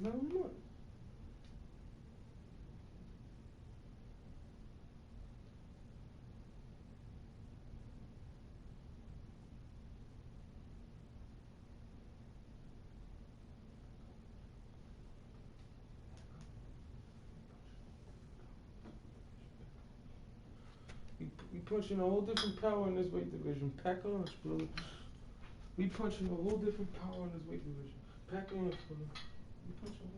No, I'm not. We punching a whole different power in this weight division. Pack on, brother. We punching a whole different power in this weight division. Pack on, brother. We punching.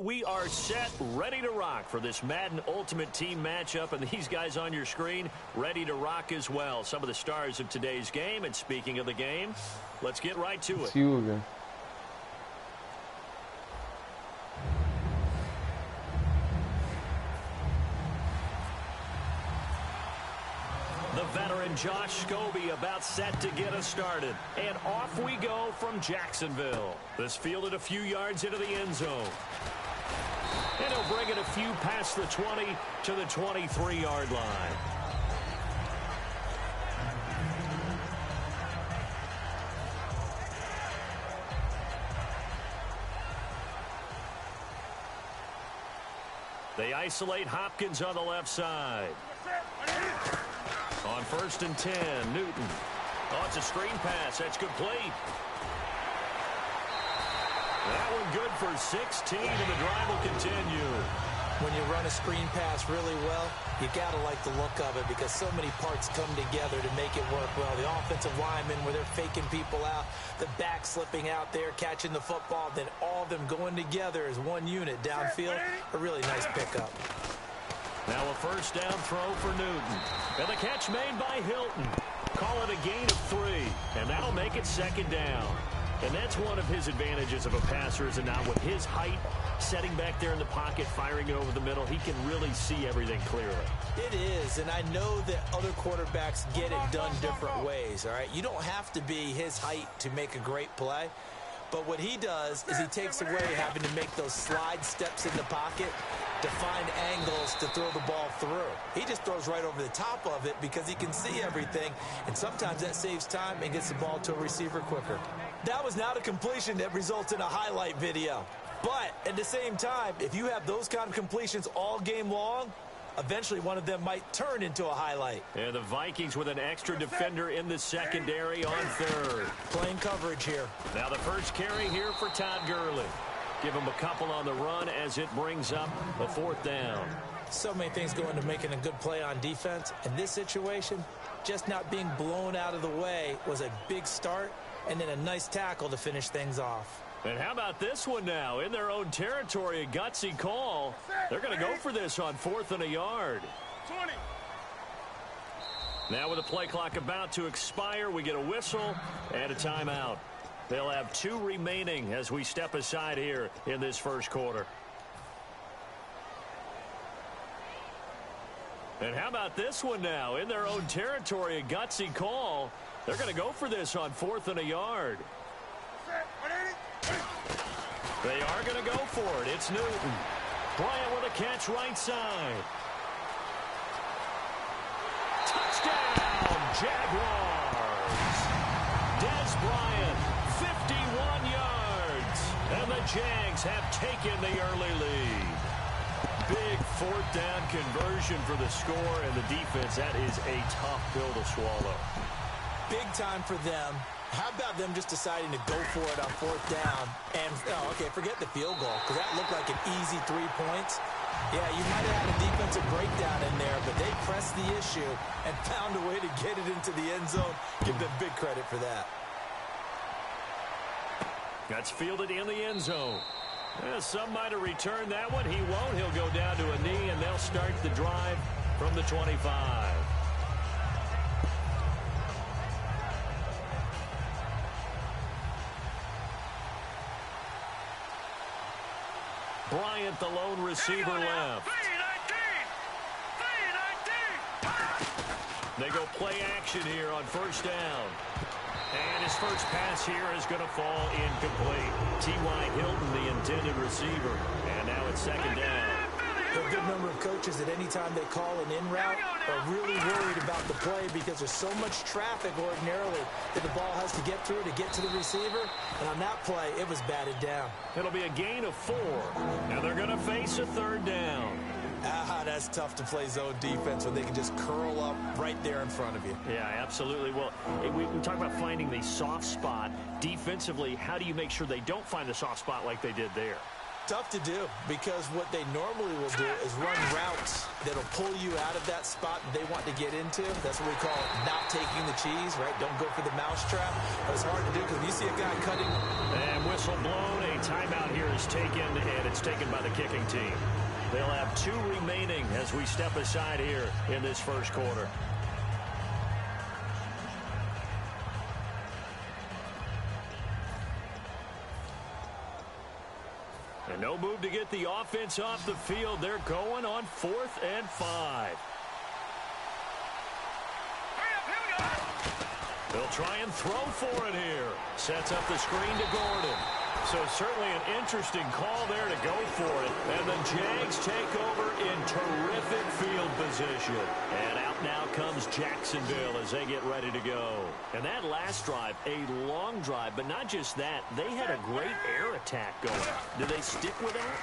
We are set, ready to rock for this Madden Ultimate Team matchup, and these guys on your screen ready to rock as well. Some of the stars of today's game, and speaking of the game, let's get right to it. It's you again. The veteran Josh Scobie about set to get us started. And off we go from Jacksonville. This fielded a few yards into the end zone. And he'll bring it a few past the 20 to the 23-yard line. They isolate Hopkins on the left side. On 1st and 10, Newton. Oh, it's a screen pass. That's complete. That one good for 16, and the drive will continue. When you run a screen pass really well, you got to like the look of it because so many parts come together to make it work well. The offensive linemen, where they're faking people out, the back slipping out there, catching the football, then all of them going together as one unit downfield. A really nice pickup. Now a first down throw for Newton. And the catch made by Hilton. Call it a gain of 3, and that'll make it second down. And that's one of his advantages of a passer, is not with his height, setting back there in the pocket, firing it over the middle. He can really see everything clearly. It is, and I know that other quarterbacks get it done different ways, all right? You don't have to be his height to make a great play. But what he does is he takes away having to make those slide steps in the pocket to find angles to throw the ball through. He just throws right over the top of it because he can see everything, and sometimes that saves time and gets the ball to a receiver quicker. That was not a completion that results in a highlight video. But at the same time, if you have those kind of completions all game long, eventually one of them might turn into a highlight. And the Vikings with an extra defender in the secondary on third. Playing coverage here. Now the first carry here for Todd Gurley. Give him a couple on the run as it brings up a fourth down. So many things go into making a good play on defense. In this situation, just not being blown out of the way was a big start, and then a nice tackle to finish things off. And how about this one now? In their own territory, a gutsy call. They're going to go for this on 4th and a yard. 20. Now with the play clock about to expire, we get a whistle and a timeout. They'll have 2 remaining as we step aside here in this first quarter. And how about this one now? In their own territory, a gutsy call. They're going to go for this on 4th and a yard. They are going to go for it. It's Newton. Bryant with a catch right side. Touchdown, Jaguars. Dez Bryant, 51 yards. And the Jags have taken the early lead. Big 4th down conversion for the score, and the defense, that is a tough pill to swallow. Big time for them. How about them just deciding to go for it on 4th down? And, oh, okay, forget the field goal, because that looked like an easy 3 points. Yeah, you might have had a defensive breakdown in there, but they pressed the issue and found a way to get it into the end zone. Give them big credit for that. That's fielded in the end zone. Some might have returned that one. He won't. He'll go down to a knee, and they'll start the drive from the 25. Bryant, the lone receiver, left. They go play action here on first down. And his first pass here is going to fall incomplete. T.Y. Hilton, the intended receiver. And now it's second down. There are a good number of coaches that any time they call an in route are really worried about the play because there's so much traffic ordinarily that the ball has to get through to get to the receiver. And on that play, it was batted down. It'll be a gain of 4. Now they're going to face a third down. That's tough to play zone defense when they can just curl up right there in front of you. Yeah, absolutely. Well, we talk about finding the soft spot. Defensively, how do you make sure they don't find the soft spot like they did there? Tough to do because what they normally will do is run routes that'll pull you out of that spot they want to get into. That's what we call not taking the cheese, right? Don't go for the mousetrap. But it's hard to do because you see a guy cutting. And whistle blown. A timeout here is taken, and it's taken by the kicking team. They'll have 2 remaining as we step aside here in this first quarter. And no move to get the offense off the field. They're going on 4th and 5. They'll try and throw for it here. Sets up the screen to Gordon. So certainly an interesting call there to go for it. And the Jags take over in terrific field position. And out now comes Jacksonville as they get ready to go. And that last drive, a long drive, but not just that. They had a great air attack going. Did they stick with that?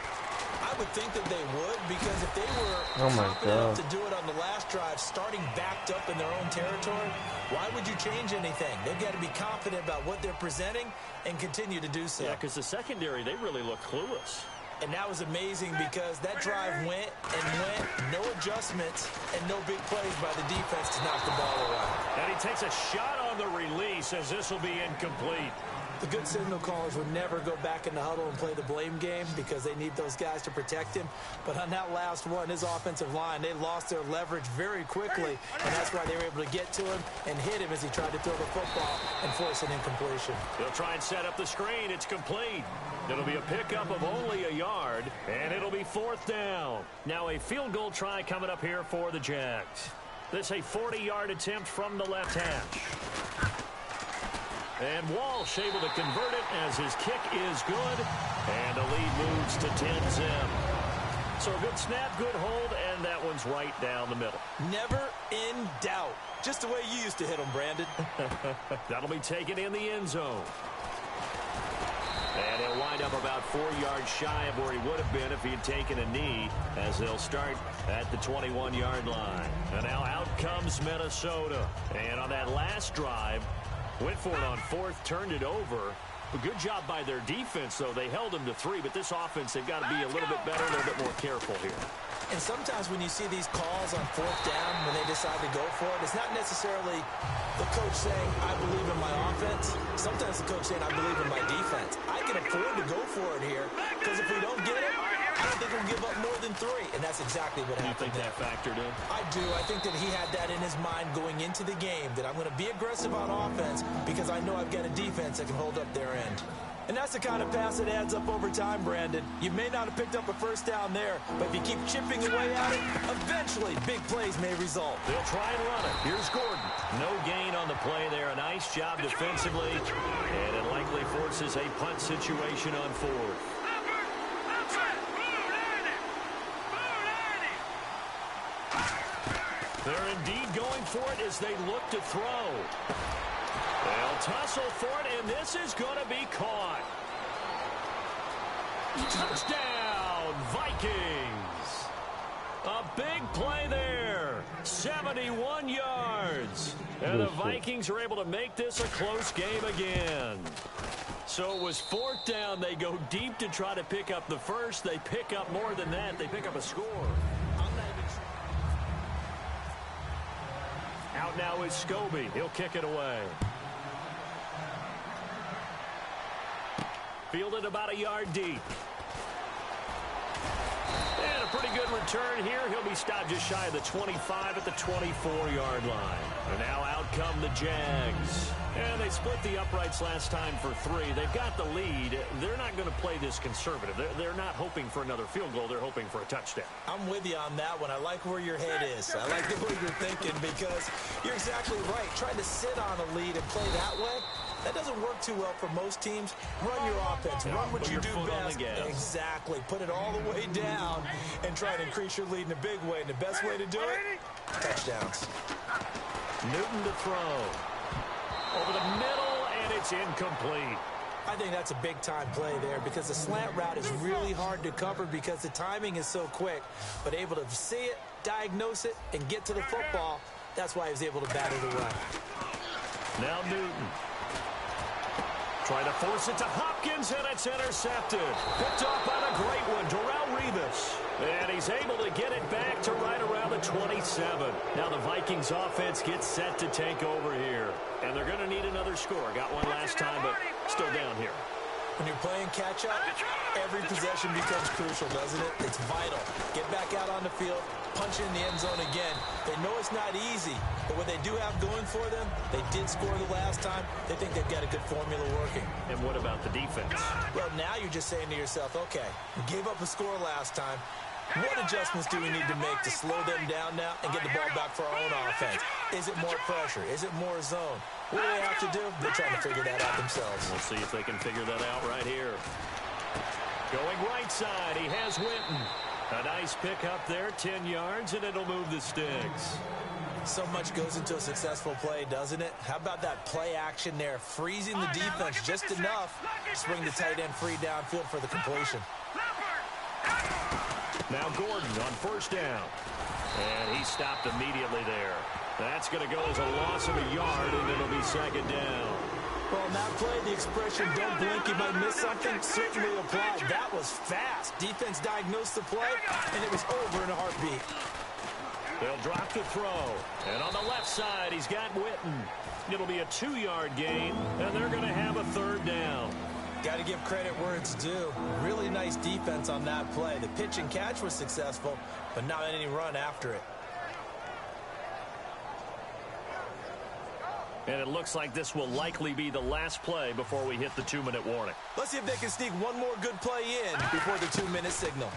I would think that they would because if they were confident enough to do it on the last drive, starting backed up in their own territory, why would you change anything? They've got to be confident about what they're presenting and continue to do so. Yeah, because the secondary, they really look clueless. And that was amazing because that drive went and went, no adjustments and no big plays by the defense to knock the ball away. And he takes a shot on the release as this will be incomplete. The good signal callers would never go back in the huddle and play the blame game because they need those guys to protect him. But on that last one, his offensive line, they lost their leverage very quickly, and that's why they were able to get to him and hit him as he tried to throw the football and force an incompletion. They'll try and set up the screen. It's complete. It'll be a pickup of only a yard, and it'll be 4th down. Now a field goal try coming up here for the Jags. This a 40-yard attempt from the left hash. And Walsh able to convert it as his kick is good. And the lead moves to 10-zip. So a good snap, good hold, and that one's right down the middle. Never in doubt. Just the way you used to hit them, Brandon. That'll be taken in the end zone. And he'll wind up about 4 yards shy of where he would have been if he had taken a knee, as they'll start at the 21-yard line. And now out comes Minnesota. And on that last drive, went for it on 4th, turned it over. A good job by their defense, though. They held them to 3, but this offense, they've got to be a little bit better, a little bit more careful here. And sometimes when you see these calls on 4th down, when they decide to go for it, it's not necessarily the coach saying, I believe in my offense. Sometimes the coach saying, I believe in my defense. I can afford to go for it here, because if we don't get it, I don't think we'll give up more than 3. And that's exactly what happened. You think that factored in? I do. I think that he had that in his mind going into the game, that I'm going to be aggressive on offense because I know I've got a defense that can hold up their end. And that's the kind of pass that adds up over time, Brandon. You may not have picked up a 1st down there, but if you keep chipping away at it, eventually big plays may result. They'll try and run it. Here's Gordon. No gain on the play there. A nice job defensively, and it likely forces a punt situation on 4th. They're indeed going for it as they look to throw. They'll tussle for it, and this is going to be caught. Touchdown, Vikings. A big play there. 71 yards. And the Vikings are able to make this a close game again. So it was 4th down. They go deep to try to pick up the first. They pick up more than that. They pick up a score. Out now is Scobie. He'll kick it away. Fielded about a yard deep. And a pretty good return here. He'll be stopped just shy of the 25 at the 24-yard line. And now out come the Jags. And they split the uprights last time for 3. They've got the lead. They're not going to play this conservative. They're not hoping for another field goal. They're hoping for a touchdown. I'm with you on that one. I like where your head is. I like the way you're thinking because you're exactly right. Trying to sit on a lead and play that way, that doesn't work too well for most teams. Run your offense. Run what you do best. Exactly. Put it all the way down and try to increase your lead in a big way. And the best way to do it, touchdowns. Newton to throw. Over the middle, and it's incomplete. I think that's a big-time play there because the slant route is really hard to cover because the timing is so quick. But able to see it, diagnose it, and get to the football, that's why he was able to bat it away. Now Newton. Trying to force it to Hopkins, and it's intercepted. Picked off by the great one, Darrelle Revis. And he's able to get it back to right around the 27. Now the Vikings offense gets set to take over here. And they're going to need another score. Got one last time, but still down here. When you're playing catch-up, every possession becomes crucial, doesn't it? It's vital. Get back out on the field, punch in the end zone again. They know it's not easy, but what they do have going for them, they did score the last time. They think they've got a good formula working. And what about the defense? Well, now you're just saying to yourself, okay, we gave up a score last time. What adjustments do we need to make to slow them down now and get the ball back for our own offense? Is it more pressure? Is it more zone? What do they have to do? They're trying to figure that out themselves. We'll see if they can figure that out right here. Going right side, he has Winton. A nice pickup there, 10 yards, and it'll move the sticks. So much goes into a successful play, doesn't it? How about that play action there, freezing the defense just enough to bring the tight end free downfield for the completion. Now Gordon on 1st down. And he stopped immediately there. That's going to go as a loss of a yard, and it'll be 2nd down. Well, on that play, the expression, don't blink, you might miss something, certainly applied. That was fast. Defense diagnosed the play, and it was over in a heartbeat. They'll drop the throw. And on the left side, he's got Witten. It'll be a 2-yard gain, and they're going to have a 3rd down. Got to give credit where it's due. Really nice defense on that play. The pitch and catch was successful, but not any run after it. And it looks like this will likely be the last play before we hit the 2-minute warning. Let's see if they can sneak one more good play in before the 2-minute signal.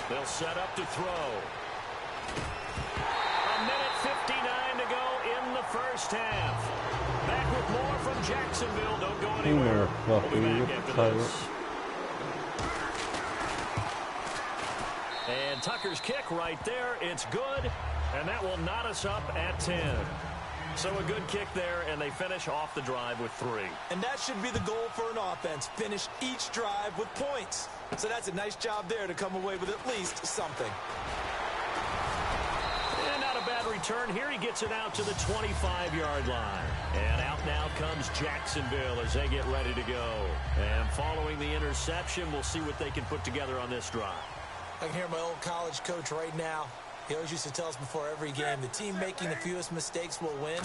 They'll set up to throw. A minute 59 to go in the first half. Back with more from Jacksonville. Don't go anywhere. We'll be back after this. And Tucker's kick right there. It's good. And that will knot us up at 10. So a good kick there, and they finish off the drive with 3. And that should be the goal for an offense. Finish each drive with points. So that's a nice job there to come away with at least something. And not a bad return here. He gets it out to the 25-yard line. And out now comes Jacksonville as they get ready to go. And following the interception, we'll see what they can put together on this drive. I can hear my old college coach right now. He always used to tell us before every game, the team making the fewest mistakes will win.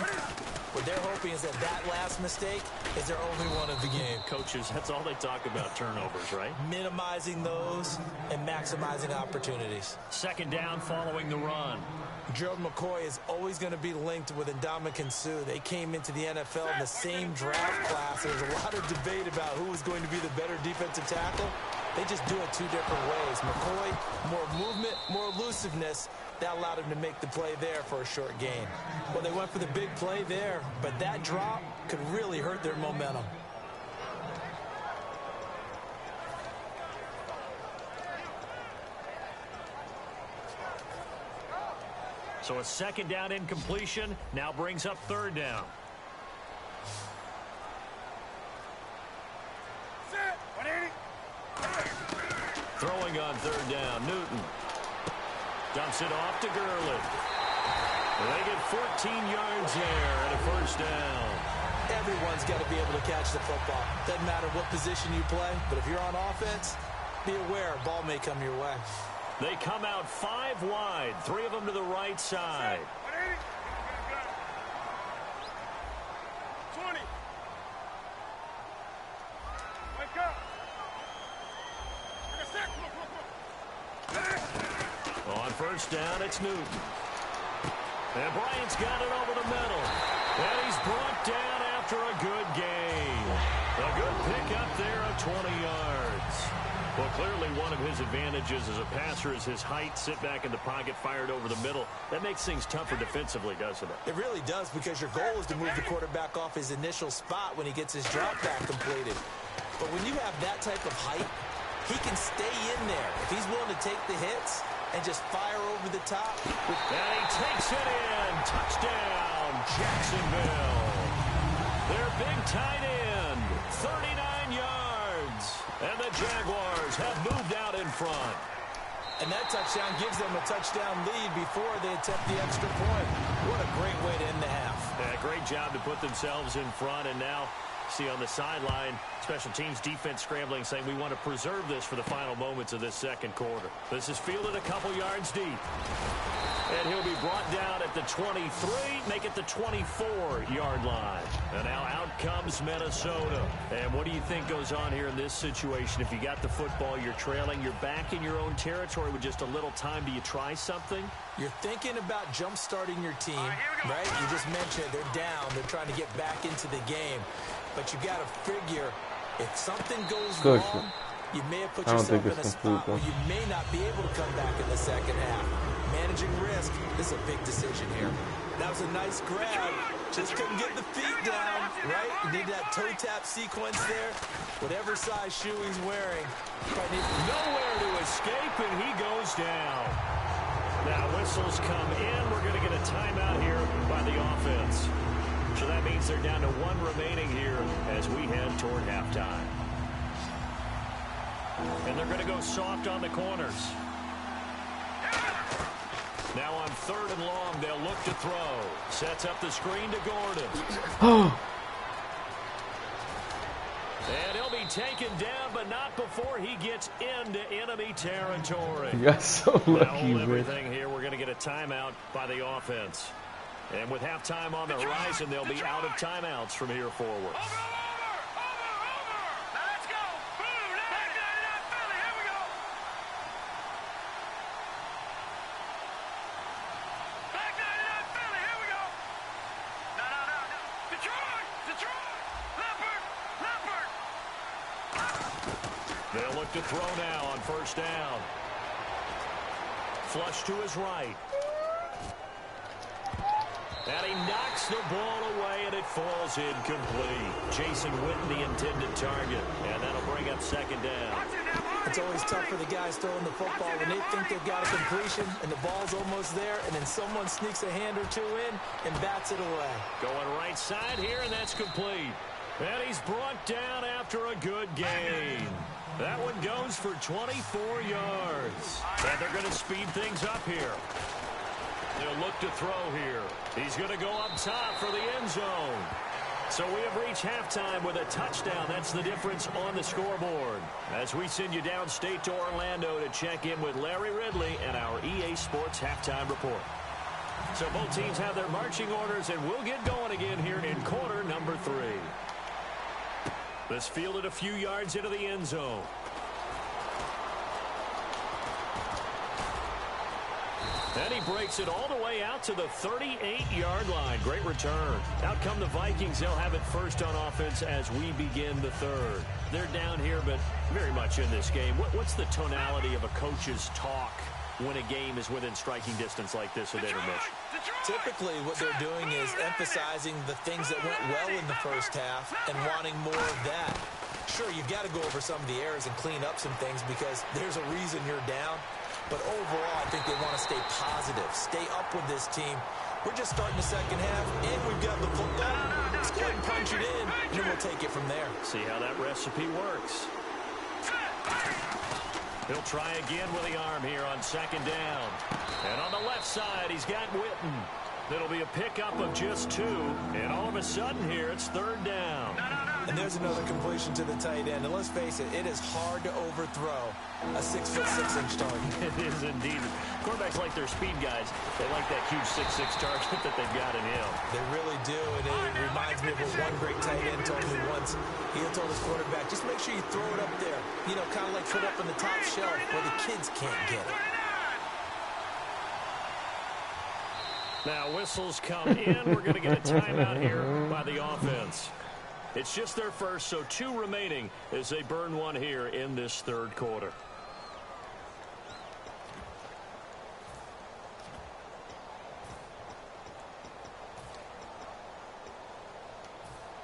What they're hoping is that that last mistake is their only one of the game. Coaches, that's all they talk about, turnovers, right? Minimizing those and maximizing opportunities. 2nd down following the run. Gerald McCoy is always going to be linked with Ndamukong Suh. They came into the NFL in the same draft class. There's a lot of debate about who was going to be the better defensive tackle. They just do it 2 different ways. McCoy, more movement, more elusiveness. That allowed him to make the play there for a short gain. Well, they went for the big play there, but that drop could really hurt their momentum. So a 2nd down incompletion now brings up 3rd down. Throwing on 3rd down, Newton. Dumps it off to Gurley. They get 14 yards there and a 1st down. Everyone's got to be able to catch the football. Doesn't matter what position you play, but if you're on offense, be aware a ball may come your way. They come out 5 wide, 3 of them to the right side. 20. Wake up. On 1st down, it's Newton. And Bryant's got it over the middle. And he's brought down after a good gain. A good pickup there of 20 yards. Well, clearly one of his advantages as a passer is his height. Sit back in the pocket, fired over the middle. That makes things tougher defensively, doesn't it? It really does, because your goal is to move the quarterback off his initial spot when he gets his drop back completed. But when you have that type of height, he can stay in there. If he's willing to take the hits and just fire over the top. And he takes it in. Touchdown, Jacksonville. Their big tight end, 39 yards. And the Jaguars have moved out in front. And that touchdown gives them a touchdown lead before they attempt the extra point. What a great way to end the half. Yeah, great job to put themselves in front. And now, see on the sideline, special teams defense scrambling, saying we want to preserve this for the final moments of this 2nd quarter. This is fielded a couple yards deep. And he'll be brought down at the 23, make it the 24-yard line. And now out comes Minnesota. And what do you think goes on here in this situation? If you got the football, you're trailing, you're back in your own territory with just a little time. Do you try something? You're thinking about jump-starting your team, right? You just mentioned they're down. They're trying to get back into the game. But you got to figure, if something goes wrong, you may have put yourself in a spot where you may not be able to come back in the 2nd half. Managing risk, this is a big decision here. That was a nice grab. Just couldn't get the feet down, right? You need that toe tap sequence there. Whatever size shoe he's wearing. Nowhere to escape, and he goes down. Now whistles come in. We're going to get a timeout here by the offense. So that means they're down to 1 remaining here as we head toward halftime. And they're going to go soft on the corners. Now on 3rd and long, they'll look to throw. Sets up the screen to Gordon. taken down, but not before he gets into enemy territory. You got so lucky, now, hold man. everything here. We're going to get a timeout by the offense. And with halftime on the horizon, they'll be out of timeouts from here forward. They'll look to throw now on first down. Flush to his right. And he knocks the ball away, and it falls incomplete. Jason Witten, the intended target. And that'll bring up second down. It's always tough for the guys throwing the football when they think they've got a completion and the ball's almost there, and then someone sneaks a hand or two in and bats it away. Going right side here, and that's complete. And he's brought down after a good gain. That one goes for 24 yards. And they're going to speed things up here. They'll look to throw here. He's going to go up top for the end zone. So we have reached halftime with a touchdown. That's the difference on the scoreboard. As we send you downstate to Orlando to check in with Larry Ridley and our EA Sports Halftime Report. So both teams have their marching orders, and we'll get going again here in quarter number 3. This fielded a few yards into the end zone. And he breaks it all the way out to the 38-yard line. Great return. Out come the Vikings. They'll have it first on offense as we begin the third. They're down here, but very much in this game. What's the tonality of a coach's talk when a game is within striking distance like this at intermission? Typically, what they're doing is emphasizing the things that went well in the first half and wanting more of that. Sure, you've got to go over some of the errors and clean up some things because there's a reason you're down. But overall, I think they want to stay positive, stay up with this team. We're just starting the second half, and we've got the football. Let's go ahead and punch it in, and then we'll take it from there. See how that recipe works. He'll try again with the arm here on second down. And on the left side, he's got Witten. It'll be a pickup of just 2. And all of a sudden here, it's third down. And there's another completion to the tight end. And let's face it, it is hard to overthrow a 6'6" target. It is indeed. Quarterbacks like their speed guys. They like that huge 6'6" target that they've got in him. They really do. And it reminds me of what one great tight end told me once. He told his quarterback, just make sure you throw it up there. You know, kind of like put it up on the top shelf where the kids can't get it. Now whistles come in. We're going to get a timeout here by the offense. It's just their first, so 2 remaining as they burn one here in this third quarter.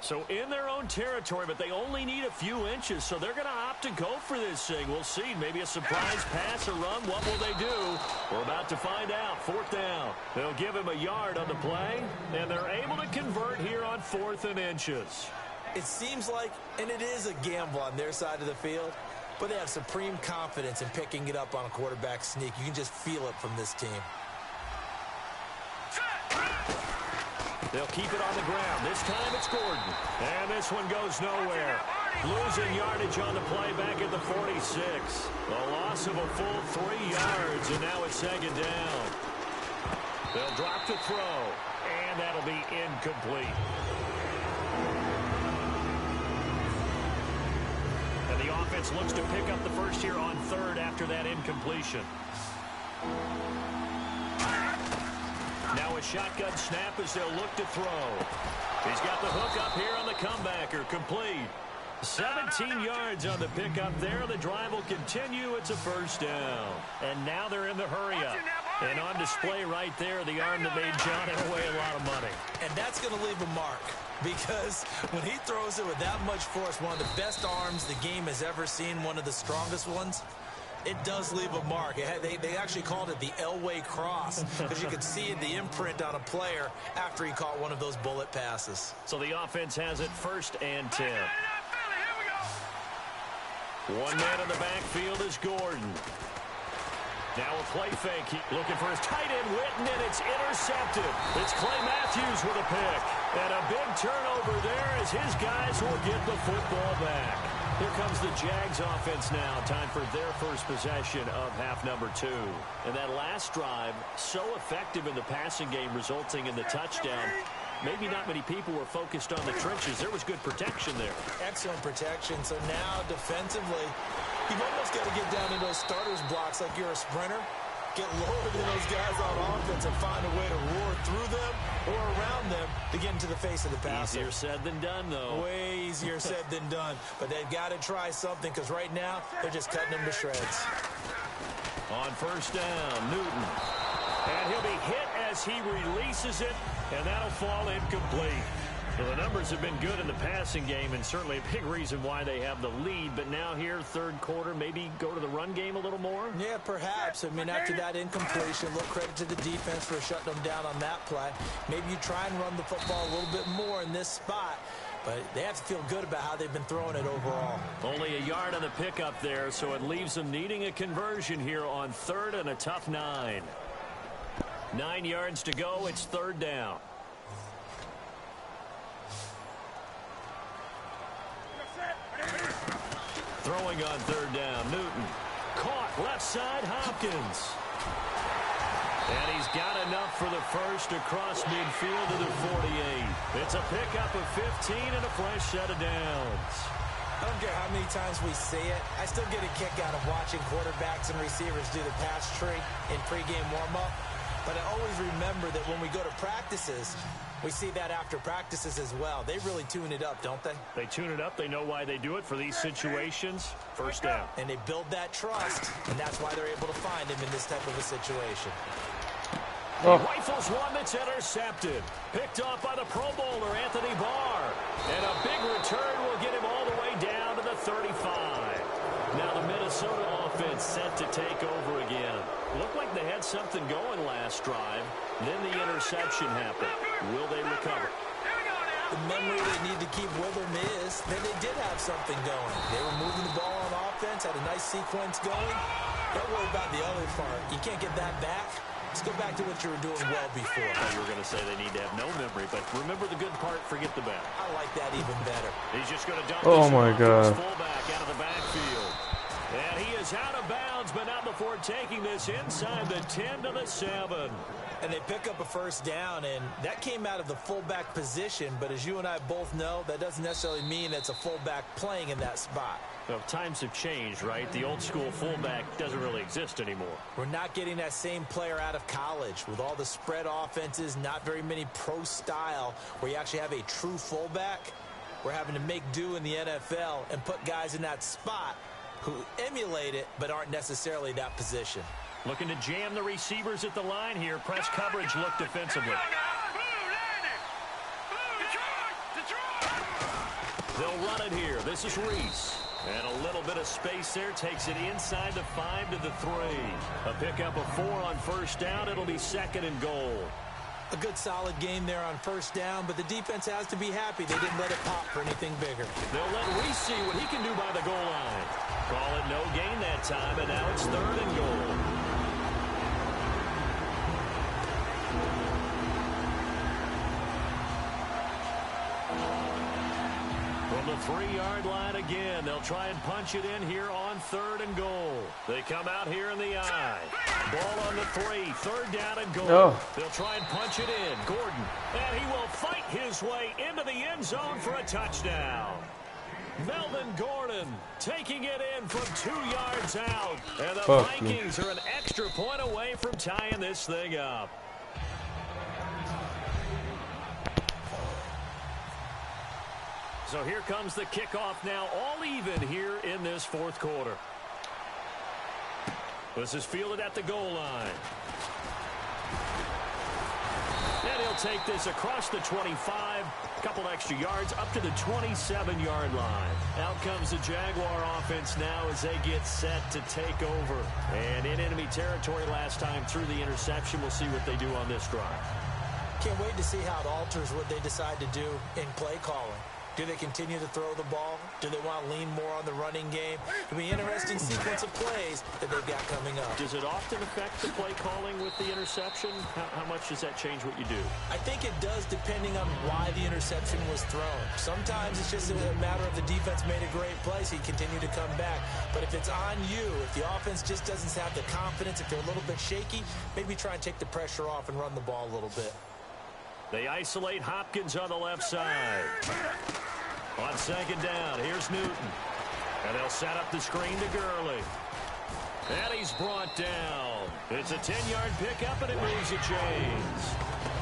So in their own territory, but they only need a few inches, so they're going to opt to go for this thing. We'll see. Maybe a surprise pass or run. What will they do? We're about to find out. Fourth down. They'll give him a yard on the play, and they're able to convert here on 4th and inches. It seems like, and it is a gamble on their side of the field, but they have supreme confidence in picking it up on a quarterback sneak. You can just feel it from this team. They'll keep it on the ground. This time it's Gordon. And this one goes nowhere. Losing yardage on the play back at the 46. A loss of a full 3 yards, and now it's second down. They'll drop to throw, and that'll be incomplete. And the offense looks to pick up the first here on third after that incompletion. Now a shotgun snap as they'll look to throw. He's got the hook up here on the comebacker. Complete. 17 yards on the pickup there. The drive will continue. It's a first down. And now they're in the hurry-up. And on display right there, the arm that made John Elway a lot of money. And that's going to leave a mark because when he throws it with that much force, one of the best arms the game has ever seen, one of the strongest ones, it does leave a mark. They actually called it the Elway cross because you could see the imprint on a player after he caught one of those bullet passes. So the offense has it 1st and 10. One man in the backfield is Gordon. Now a play fake. Looking for his tight end, Witten, and it's intercepted. It's Clay Matthews with a pick. And a big turnover there, as his guys will get the football back. Here comes the Jags offense now. Time for their first possession of half number 2. And that last drive, so effective in the passing game, resulting in the touchdown. Maybe not many people were focused on the trenches. There was good protection there. Excellent protection. So now defensively, you've almost got to get down in those starters blocks like you're a sprinter. Get lower than those guys on offense and find a way to roar through them or around them to get into the face of the passer. Easier said than done, though. Way easier said than done. But they've got to try something because right now they're just cutting them to shreds. On first down, Newton. And he'll be hit as he releases it, and that'll fall incomplete. Well, the numbers have been good in the passing game and certainly a big reason why they have the lead. But now here, third quarter, maybe go to the run game a little more? Yeah, perhaps. I mean, after that incompletion, a little credit to the defense for shutting them down on that play. Maybe you try and run the football a little bit more in this spot. But they have to feel good about how they've been throwing it overall. Only a yard on the pickup there, so it leaves them needing a conversion here on third and a tough 9. 9 yards to go. It's third down. Throwing on third down, Newton. Caught left side, Hopkins. And he's got enough for the first across midfield to the 48. It's a pickup of 15 and a fresh set of downs. I don't care how many times we see it. I still get a kick out of watching quarterbacks and receivers do the pass tree in pregame warm-up. But I always remember that when we go to practices, we see that after practices as well. They really tune it up, don't they? They tune it up. They know why they do it for these situations. First down. And they build that trust, and that's why they're able to find him in this type of a situation. He rifles one that's intercepted. Picked off by the Pro Bowler, Anthony Barr. And a big return will get him all the way down to the 35. Now the Minnesota offense set to take over again. Looked like they had something going last drive. Then the interception happened. Will they recover? The memory they need to keep with them is that they did have something going. They were moving the ball on offense, had a nice sequence going. Don't worry about the other part. You can't get that back. Let's go back to what you were doing well before. You were going to say they need to have no memory, but remember the good part, forget the bad. I like that even better. He's just going to dump Oh this my off to his God. fullback out of the backfield. And he is out of bounds, but not before taking this inside the 10 to the 7. And they pick up a first down, and that came out of the fullback position. But as you and I both know, that doesn't necessarily mean it's a fullback playing in that spot. Well, times have changed, right? The old school fullback doesn't really exist anymore. We're not getting that same player out of college with all the spread offenses, not very many pro style where you actually have a true fullback. We're having to make do in the NFL and put guys in that spot who emulate it but aren't necessarily that position. Looking to jam the receivers at the line here. Press coverage look defensively. They'll run it here. This is Reese. And a little bit of space there. Takes it inside the 5 to the 3. A pickup of 4 on first down. It'll be second and goal. A good solid game there on first down, but the defense has to be happy they didn't let it pop for anything bigger. They'll let Reese see what he can do by the goal line. Call it no gain that time, and now it's third and goal. From the 3-yard line again, they'll try and punch it in here on third and goal. They come out here in the I. Ball on the 3, third down and goal. Oh. They'll try and punch it in. Gordon, and he will fight his way into the end zone for a touchdown. Melvin Gordon taking it in from 2 yards out. And the Vikings are an extra point away from tying this thing up. So here comes the kickoff now, all even here in this fourth quarter. This is fielded at the goal line. And he'll take this across the 25, a couple extra yards, up to the 27-yard line. Out comes the Jaguar offense now as they get set to take over. And in enemy territory last time through the interception. We'll see what they do on this drive. Can't wait to see how it alters what they decide to do in play calling. Do they continue to throw the ball? Do they want to lean more on the running game? It'll be an interesting sequence of plays that they've got coming up. Does it often affect the play calling with the interception? How much does that change what you do? I think it does, depending on why the interception was thrown. Sometimes it's just a matter of the defense made a great play, so you continue to come back. But if it's on you, if the offense just doesn't have the confidence, if they're a little bit shaky, maybe try and take the pressure off and run the ball a little bit. They isolate Hopkins on the left side. On second down, here's Newton. And they'll set up the screen to Gurley. And he's brought down. It's a 10-yard pickup, and it moves the chains.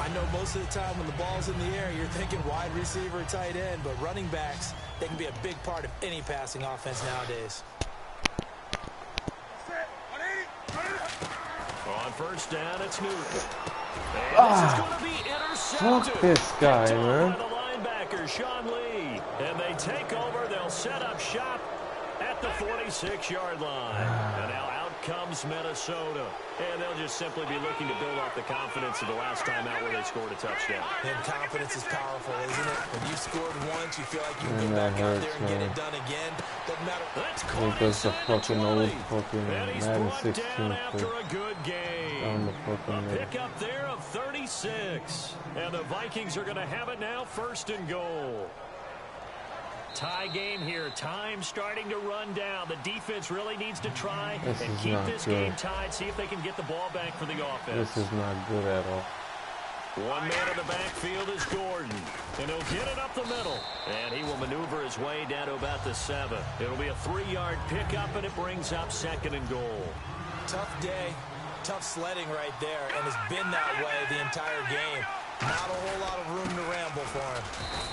I know most of the time when the ball's in the air, you're thinking wide receiver, tight end, but running backs, they can be a big part of any passing offense nowadays. On first down, it's Newton. And this is going to be intercepted. Fuck this guy, man. By the linebacker, Sean Lee. And they take over. They'll set up shop at the 46-yard line. And now out comes Minnesota. And they'll just simply be looking to build off the confidence of the last time out where they scored a touchdown. And confidence is powerful, isn't it? When you scored once, you feel like you can go back out there and get it done again. Doesn't matter. That's Because the fucking old fucking and he's Madden brought 16 down after a good game. on the fucking A pickup there of 36. And the Vikings are going to have it now, first and goal. Tie game here. Time starting to run down. The defense really needs to try and keep this game tied. See if they can get the ball back for the offense. This is not good at all. One man in the backfield is Gordon. And he'll get it up the middle. And he will maneuver his way down to about the 7. It'll be a 3-yard pickup, and it brings up second and goal. Tough day. Tough sledding right there, and it's been that way the entire game. Not a whole lot of room to ramble for him.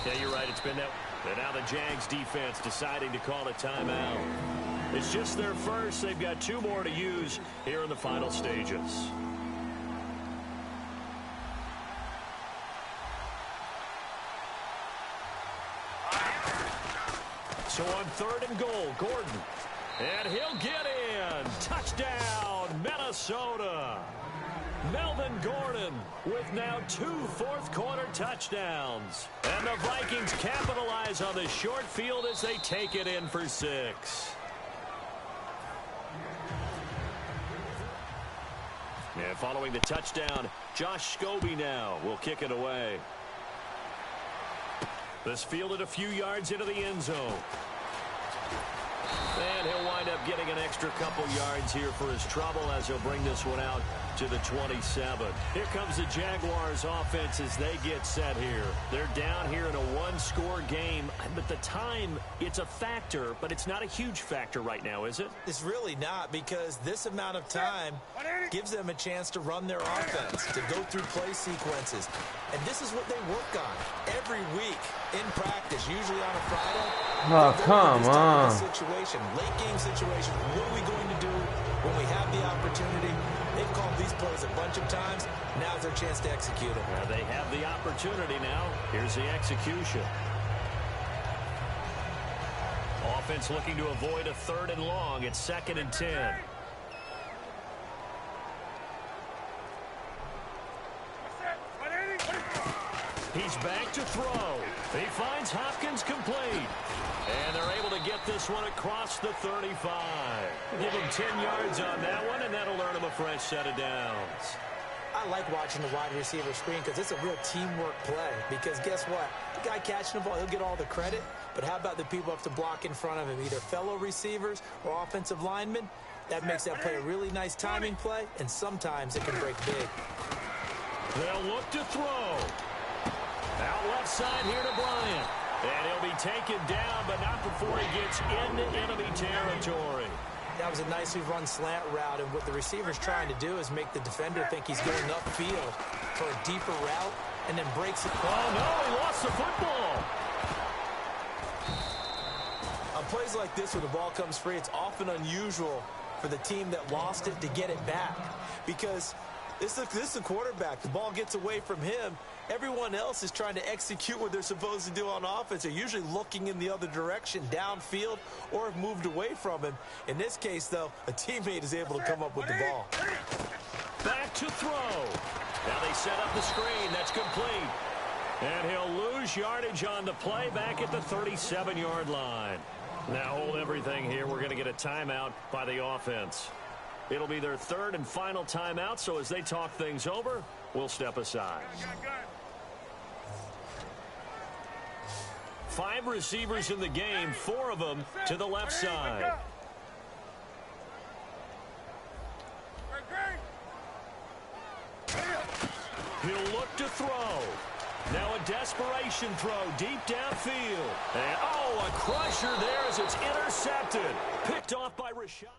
Yeah, you're right. It's been that. And now the Jags defense deciding to call a timeout. It's just their first. They've got 2 more to use here in the final stages. So on third and goal, Gordon. And he'll get in. Touchdown, Minnesota. Melvin Gordon with now 2 fourth-quarter touchdowns. And the Vikings capitalize on the short field as they take it in for 6. And following the touchdown, Josh Scobie now will kick it away. This fielded a few yards into the end zone. And he'll wind up getting an extra couple yards here for his trouble as he'll bring this one out to the 27. Here comes the Jaguars offense as they get set here. They're down here in a 1-score game, but the time, it's a factor, but it's not a huge factor right now, is it? It's really not, because this amount of time gives them a chance to run their offense, to go through play sequences. And this is what they work on every week in practice, usually on a Friday. Oh, come on. Situation, late game situation. What are we going to do when we have the opportunity? They've called these plays a bunch of times. Now's their chance to execute them. Yeah, they have the opportunity now. Here's the execution. Offense looking to avoid a 3rd and long. It's 2nd and 10. He's back to throw. He finds Hopkins complete. And they're able to get this one across the 35. Give him 10 yards on that one, and that'll earn him a fresh set of downs. I like watching the wide receiver screen because it's a real teamwork play. Because guess what? The guy catching the ball, he'll get all the credit. But how about the people who have to block in front of him, either fellow receivers or offensive linemen? That makes that play a really nice timing play, and sometimes it can break big. They'll look to throw. Out left side here to Bryant. And he'll be taken down, but not before he gets into enemy territory. That was a nicely run slant route, and what the receiver's trying to do is make the defender think he's going upfield for a deeper route, and then breaks it. Oh, no, he lost the football. On plays like this, when the ball comes free, it's often unusual for the team that lost it to get it back, because this is a quarterback. The ball gets away from him. Everyone else is trying to execute what they're supposed to do on offense. They're usually looking in the other direction, downfield, or have moved away from him. In this case, though, a teammate is able to come up with the ball. Back to throw. Now they set up the screen. That's complete. And he'll lose yardage on the play back at the 37-yard line. Now hold everything here. We're going to get a timeout by the offense. It'll be their third and final timeout, so as they talk things over, we'll step aside. 5 receivers in the game, 4 of them to the left side. He'll look to throw. Now a desperation throw deep downfield. And, oh, a crusher there as it's intercepted. Picked off by Rashad.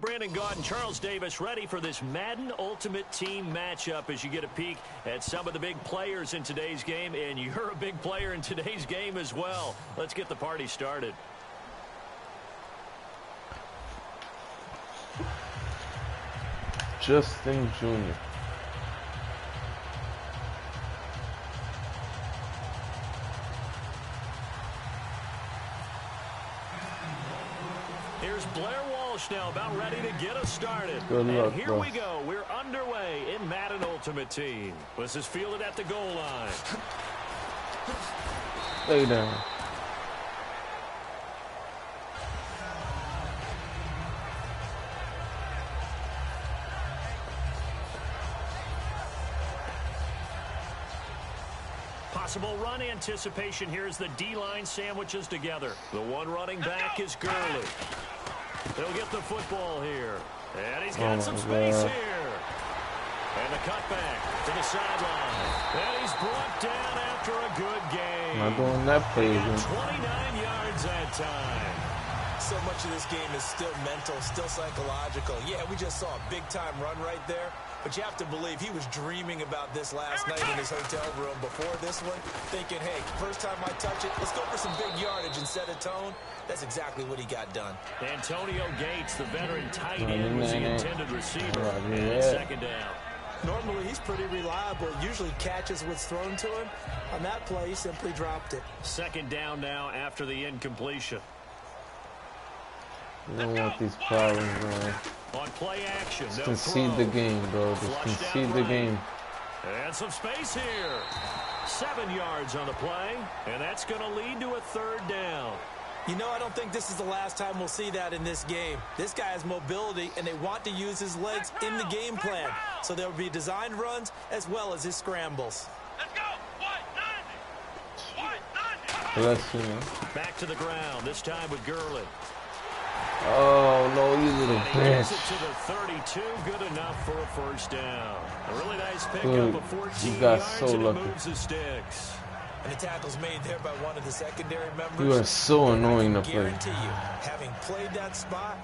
Brandon Gaudin and Charles Davis ready for this Madden Ultimate Team matchup as you get a peek at some of the big players in today's game, and you're a big player in today's game as well. Let's get the party started. Justin Jr. Here's Blair Walsh now about ready to get us started. Good luck, and here bro. we go. We're underway in Madden Ultimate Team. This is fielded at the goal line. Lay down. Possible run anticipation here as the D-line sandwiches together. The one running back is Gurley. He'll get the football here. And he's got some space here. And the cutback to the sideline. And he's brought down after a good game. Not doing that play again. 29 yards that time. So much of this game is still mental, still psychological. Yeah, we just saw a big-time run right there, but you have to believe he was dreaming about this last night in his hotel room before this one, thinking, hey, first time I touch it, let's go for some big yardage and set a tone. That's exactly what he got done. Antonio Gates, the veteran tight end, was the intended receiver. And second down. Normally, he's pretty reliable. Usually catches what's thrown to him. On that play, he simply dropped it. Second down now after the incompletion. You don't want these problems, man. On play action, Just no concede the game, bro. Just Flushed concede out the right. game. And some space here. 7 yards on the play, and that's going to lead to a 3rd down. You know, I don't think this is the last time we'll see that in this game. This guy has mobility, and they want to use his legs in the game plan. So there will be designed runs as well as his scrambles. Let's go. Bless you, man. Back to the ground, this time with Gurley. Oh, no, you little And he gets bitch. it to the 32, good enough for a 1st down. A really nice pickup Good. of 14 You got yards, so and it lucky. moves the sticks. And the tackle's made there by one of the secondary members. You are so annoying to I play. guarantee you, having played that spot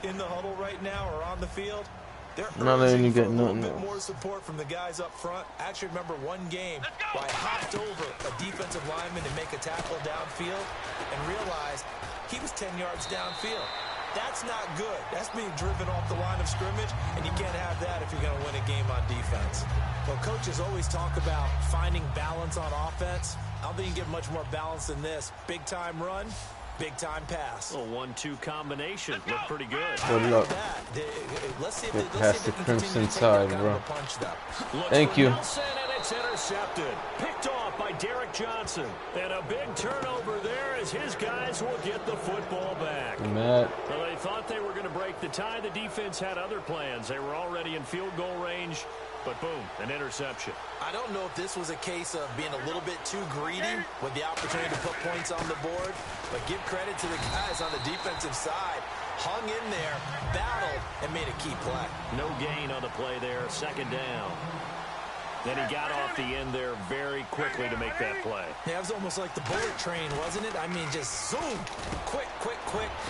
in the huddle right now or on the field, they're Not letting you urging get for a little nothing bit else. more support from the guys up front. I actually remember one game where I hopped over a defensive lineman to make a tackle downfield and realized he was 10 yards downfield. That's not good. That's being driven off the line of scrimmage, and you can't have that if you're going to win a game on defense. Well, coaches always talk about finding balance on offense. I don't think you can get much more balance than this. Big-time run, big-time pass. A 1-2 combination looked pretty good. Good luck. Let's see if Get they past the can continue crimson to take tide, that kind bro. of a punch, though. Looks Thank for you. Nelson, and it's intercepted. Picked off by Derek Johnson. And a big turnover there as his guys will get the football back. Matt. Well, they thought they were going to break the tie. The defense had other plans. They were already in field goal range. But boom, an interception. I don't know if this was a case of being a little bit too greedy with the opportunity to put points on the board, but give credit to the guys on the defensive side. Hung in there, battled, and made a key play. No gain on the play there, 2nd down. Then he got off the end there very quickly to make that play. Yeah, it was almost like the bullet train, wasn't it? I mean, just zoom, quick,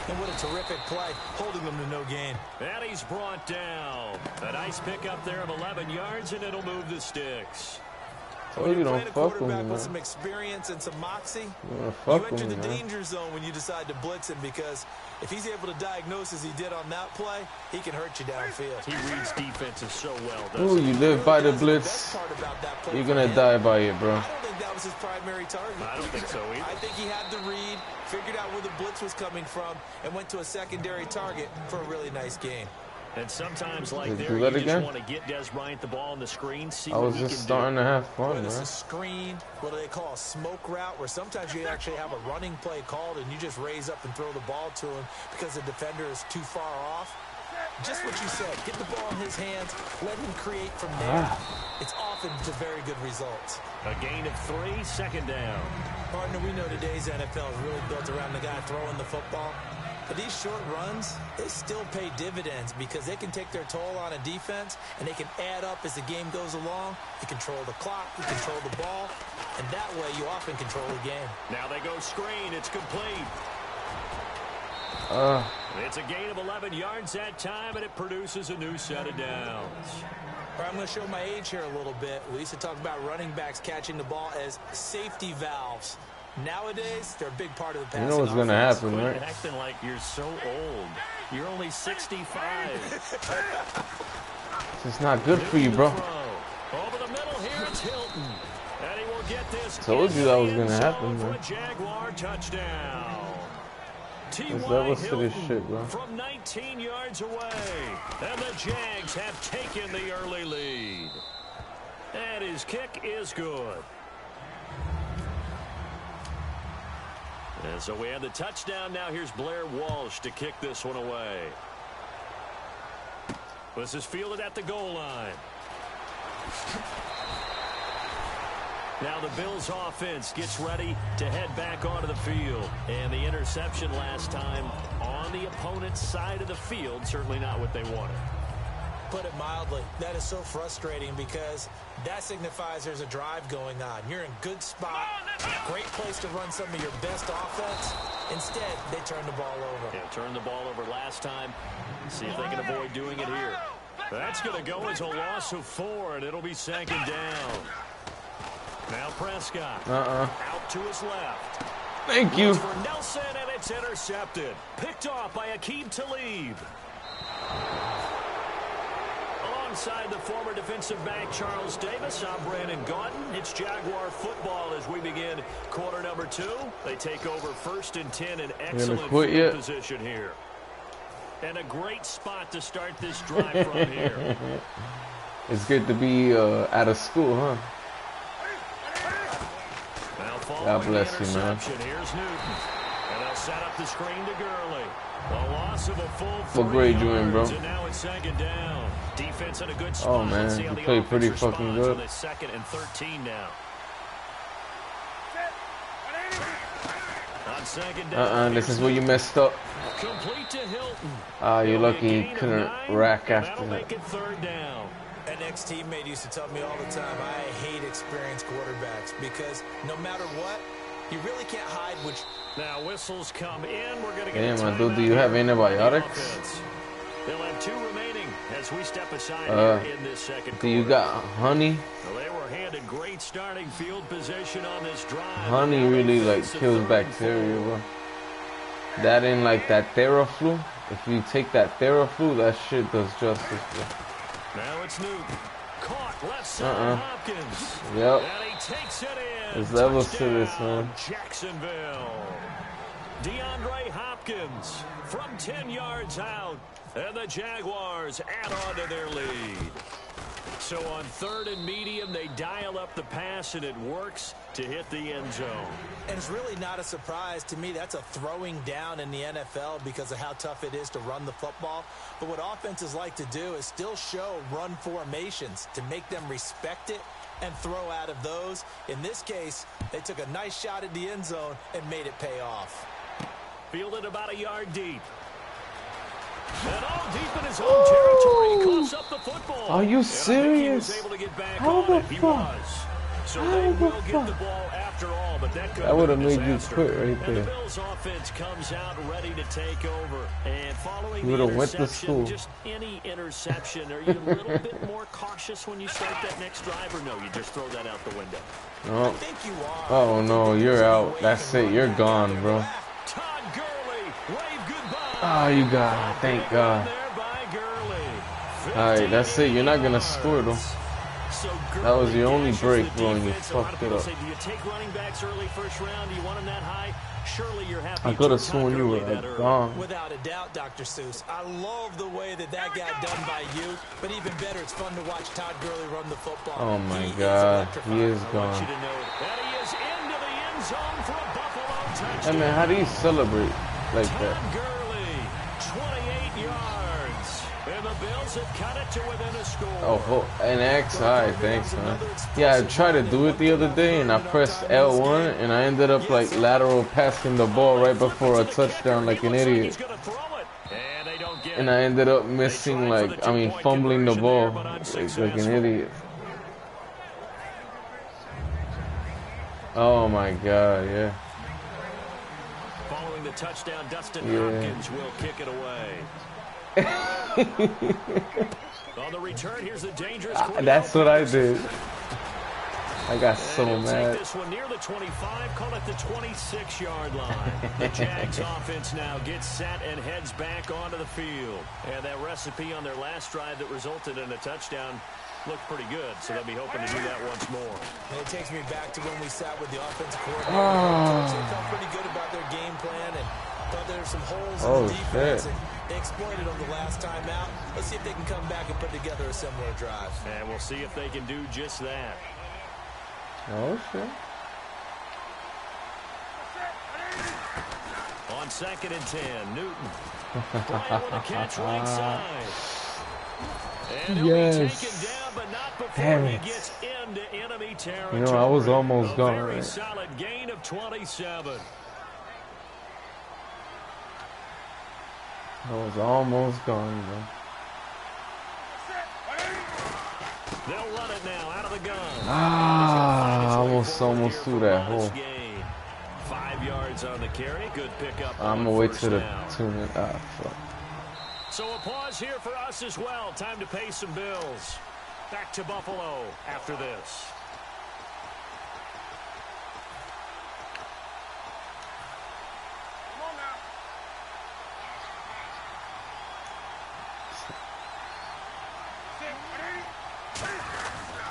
and what a terrific play, holding them to no gain. And he's brought down. A nice pickup there of 11 yards, and it'll move the sticks. Told you don't Playing a fuck with me, quarterback with man. some experience and some moxie, You wanna you fuck enter with me, the man. danger zone when you decide to blitz him, because if he's able to diagnose as he did on that play, he can hurt you downfield. He reads defenses so well, Ooh, doesn't he? you live by the That's blitz. best part about that play You're for gonna him. die by it, bro. I don't think that was his primary target. I don't think so either. I think he had the read, figured out where the blitz was coming from, and went to a secondary target for a really nice game. And sometimes like Did there, you you do that just again? want to get Des Bryant the ball on the screen, see I what was he just can starting do. to have fun, Whether it's man. a screen, what do they call a smoke route, where sometimes you actually have a running play called and you just raise up and throw the ball to him because the defender is too far off. Just what you said. Get the ball in his hands. Let him create from there. It's often to very good results. A gain of 3, 2nd down. Partner, we know today's NFL is really built around the guy throwing the football. But these short runs, they still pay dividends because they can take their toll on a defense, and they can add up as the game goes along. You control the clock, you control the ball, and that way you often control the game. Now they go screen. It's complete. It's a gain of 11 yards that time, and it produces a new set of downs. All right, I'm going to show my age here a little bit. We used to talk about running backs catching the ball as safety valves. Nowadays, they're a big part of the passing You know what's gonna offense. happen, Quit right? acting like you're so old. You're only 65. It's not good for you, bro. Throw. Over the middle here, it's Hilton. And he will get this. Told you that was gonna happen, For man. a Jaguar touchdown. What's that? What's to this Hilton shit, bro? From 19 yards away. And the Jags have taken the early lead. And his kick is good. And so we have the touchdown. Now here's Blair Walsh to kick this one away. This is fielded at the goal line. Now the Bills offense gets ready to head back onto the field. And the interception last time on the opponent's side of the field, certainly not what they wanted. Put it mildly, that is so frustrating because that signifies there's a drive going on. You're in good spot, great place to run some of your best offense. Instead, they turn the ball over. Yeah, turned the ball over last time. See if they can avoid doing it here. That's going to go as a loss of 4, and it'll be 2nd down. Now Prescott out to his left. Thank you. Looks for Nelson, and it's intercepted. Picked off by Aqib Talib. Alongside the former defensive back Charles Davis, I'm Brandon Gaudin. It's Jaguar football as we begin quarter number 2. They take over 1st and 10 in excellent quit field yet? position here. And a great spot to start this drive from here. It's good to be out of school, huh? God bless you, man. Here's Newton. And they'll set up the screen to Gurley. A loss of a full 3 What grade you in, bro? and now it's second down. Defense in a good spot. Oh, man. You played pretty fucking good. It's second and 13 now. On second down, this is where you messed up. Complete to Hilton. Ah, you're lucky you couldn't rack after That'll that. make it third down. An ex-teammate used to tell me all the time, I hate experienced quarterbacks because no matter what, you really can't hide which. Now whistles come in. We're going to get Damn, a my dude, timeout do you have here for the antibiotics? offense. They'll have 2 remaining as we step aside here in this second quarter. Do you got honey? Well, they were handed great starting field position on this drive. Honey really like kills bacteria, bro. That and like that Theraflu. If you take that Theraflu, that shit does justice, bro. Now it's Newton. Caught left side Hopkins. Yep. And he takes it in. There's levels to Touchdown, this, man. Jacksonville. DeAndre Hopkins from 10 yards out. And the Jaguars add on to their lead. So on 3rd and medium, they dial up the pass, and it works to hit the end zone. And it's really not a surprise to me. That's a throwing down in the NFL because of how tough it is to run the football. But what offenses like to do is still show run formations to make them respect it and throw out of those. In this case, they took a nice shot at the end zone and made it pay off. Fielded about a yard deep. And all deep in his own territory, he coughs up the football. Are you And I think he was serious? able to get back How on the it. He fuck? was. So How they the will get fuck? the ball after all, but that could That would have been a made you disaster. quit right And the there. Bills offense comes out ready to take over. And following You the would've went to interception, school. just any interception, are you a little bit more cautious when you start that next drive, or no, you just throw that out the window? I No. think you are. Oh no, you're out. That's it. You're gone, bro. Todd Gurley, wave goodbye. Oh, you got it. Thank God. There by Gurley. All right, that's it. You're not gonna score though. So That was your only dashes break, the bro, and you defense. A lot of fucked people it up. say, do you take running backs early first round? Do you want them that high? Surely you're happy. I could have to sworn you were Todd Gurley that early. gone. Without a doubt, Dr. Seuss. I love the way that got done by you, but even better, it's fun to watch Todd Gurley run the football. Oh my He is God, electrifying. he is I want gone. you to know that he is into the end zone for a Buffalo touchdown. Hey man, how do you celebrate like that? Todd Gurley, 28 yards. And the Bills have cut it to within a score. Oh, an XI, thanks, man. Yeah, I tried to do it the other day, and I pressed L1, and I ended up like lateral passing the ball right before a touchdown like an idiot. And I ended up missing, like, fumbling the ball like an idiot. Oh my God, yeah. Following the touchdown, Dustin Yeah. Hopkins will kick it away. On the return, here's the dangerous That's what I did. I got so and he'll mad. take this one near the 25, call it the 26-yard line. The Jags offense now gets set and heads back onto the field. And that recipe on their last drive that resulted in a touchdown looked pretty good, so they'll be hoping to do that once more. And it takes me back to when we sat with the offensive coordinator. Oh. They felt pretty good about their game plan and thought there were some holes Oh, in the defense. shit. And they exploited them the last time out. Let's see if they can come back and put together a similar drive. And we'll see if they can do just that. Oh shit. On 2nd and 10, Newton. Bryant with a catch right side. And he'll be Yes. taken down, but not before Damn he it. gets into enemy territory. You know, I was almost a gone, very right? solid gain of 27. I was almost gone, man. They'll run it now out of the gun. Ah, almost through that hole. 5 yards on the carry. Good pickup. I'm gonna wait till the 2 minutes. Ah, fuck. So a pause here for us as well. Time to pay some bills. Back to Buffalo after this.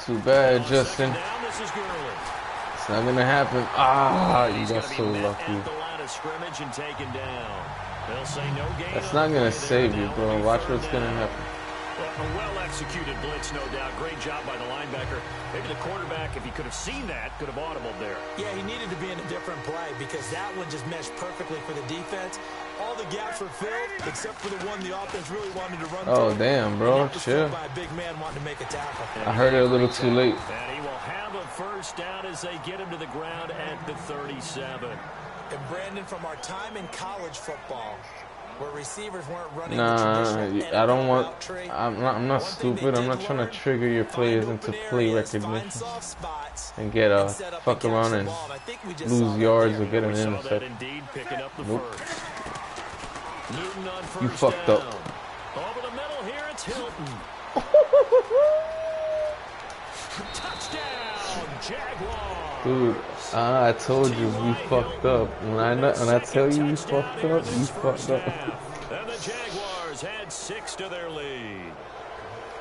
Too bad, Justin. Down, this is Gurley. It's not gonna happen. Ah, you He's got gonna be so met lucky. at the line of scrimmage and taken down. They'll say no gain. That's not gonna save you, bro. Watch what's gonna happen. A well-executed blitz, no doubt. Great job by the linebacker. Maybe the quarterback, if he could have seen that, could have audibled there. Yeah, he needed to be in a different play because that one just meshed perfectly for the defense. All the gaps were filled except for the one the offense really wanted to run. Oh, damn, bro. Chill. By a big man wanting to make a tackle. I heard it a little too late. And he will have a first down as they get him to the ground at the 37. And Brandon, from our time in college football, where receivers weren't running I don't want. I'm not stupid. I'm not trying to trigger your players into play recognition and get fuck around and lose yards or get an intercept. Nope. You fucked up. Over the middle here, it's Hilton. Touchdown, Jaguars. Dude, I told you we fucked up. When I tell you we fucked up, you fucked up. And the Jaguars had 6 to their lead.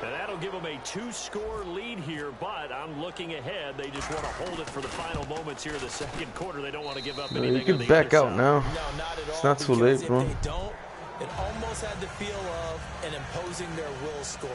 And that'll give them a 2-score lead here, but I'm looking ahead. They just want to hold it for the final moments here of the second quarter. They don't want to give up anything. You can back out now. No, not at all. It's not too late, bro. If they don't, it almost had the feel of an imposing their will score.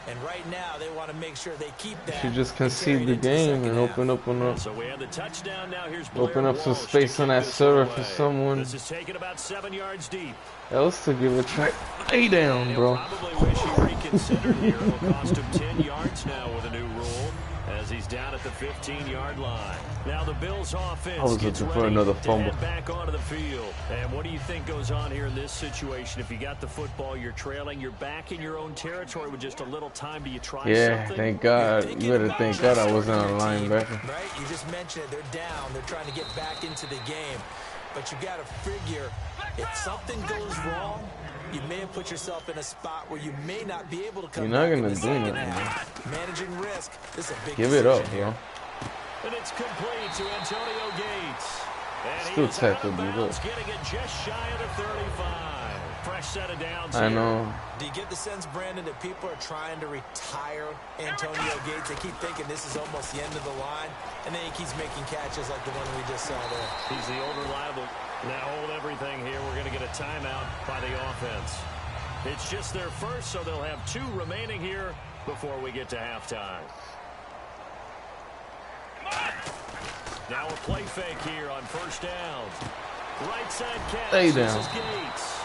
And right now, they want to make sure they keep that. You just concede the game and open up So we have the touchdown now. Here's open up some space on that server for someone This is taken about 7 yards deep. else to give a try. Lay down, bro. Probably wish he reconsidered here. It'll cost him 10 yards now with a new rule as he's down at the 15-yard line. Now the Bills offense I was looking for another fumble. Back onto the field. And what do you think goes on here in this situation? If you got the football, you're trailing, you're back in your own territory with just a little time. Do you try something? Thank God. You better thank God I wasn't on a linebacker. Right? You just mentioned it. They're down. They're trying to get back into the game. But you got to figure if something goes wrong, you may have put yourself in a spot where you may not be able to come back. You're not going to do nothing. Managing risk. This is a big Give it up, bro. And it's complete to Antonio Gates. And Still he's out tackled, of dude. bounds, getting it just shy of the 35. Fresh set of downs I here. know. Do you get the sense, Brandon, that people are trying to retire Antonio Gates? They keep thinking this is almost the end of the line, and then he keeps making catches like the one we just saw there. He's the old reliable. Now hold everything here. We're going to get a timeout by the offense. It's just their first, so they'll have 2 remaining here before we get to halftime. Now a play fake here on first down. Right side catch. Stay This down. is Gates.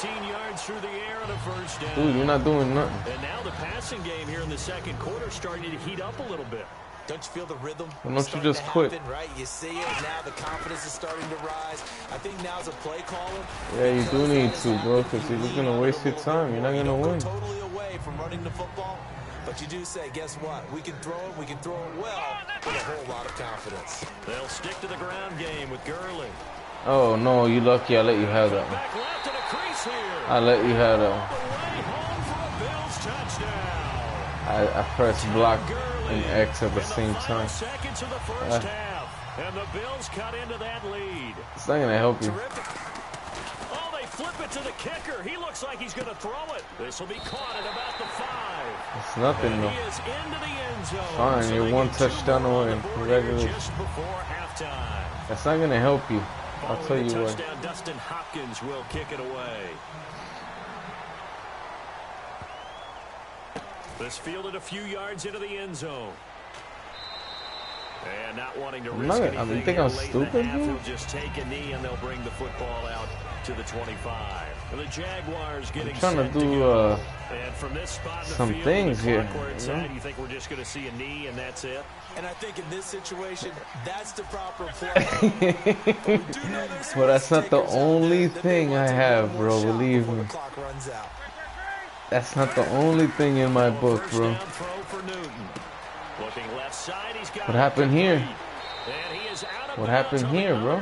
15 yards through the air on a first down. Dude, you're not doing nothing. And now the passing game here in the second quarter starting to heat up a little bit. Don't you feel the rhythm? Why don't you just quit? Right? You see it now. The confidence is starting to rise. I think now's a play caller. Yeah, you do need to, bro, because you're just going to waste your time. You're not going to win. Totally away from running the football. But you do say, guess what? We can throw it. We can throw it well with a whole lot of confidence. They'll stick to the ground game with Gurley. Oh, no, you lucky I let you have that one. Back left to the crease here. I let you have that one. Way home for a Bills touchdown. I pressed block and X at the same time. Seconds of the first half. And the Bills cut into that lead. It's not going to help you. Terrific. Oh, they flip it to the kicker. He looks like he's going to throw it. This will be caught at about the 5. It's nothing, And though. he is into the end zone. Fine, So you're they one get 2 touchdown more on away. the board Congratulations. Just before halftime. That's not going to help you. I'll tell Following you the what. touchdown, Dustin Hopkins will kick it away. This fielded a few yards into the end zone. And not wanting to risk anything. You think I'm late in the stupid, half, dude? he'll just take a knee and they'll bring the football out to the 25. And the Jaguars getting trying to set do, go. And from this spot in the some field, things the clock here, where it's you know? at, you think we're just going to see a knee and that's it? And I think in this situation, that's the proper play. But that's not the only thing I have, bro. Believe me. That's not the only thing in my book, bro. What happened here? What happened here, bro?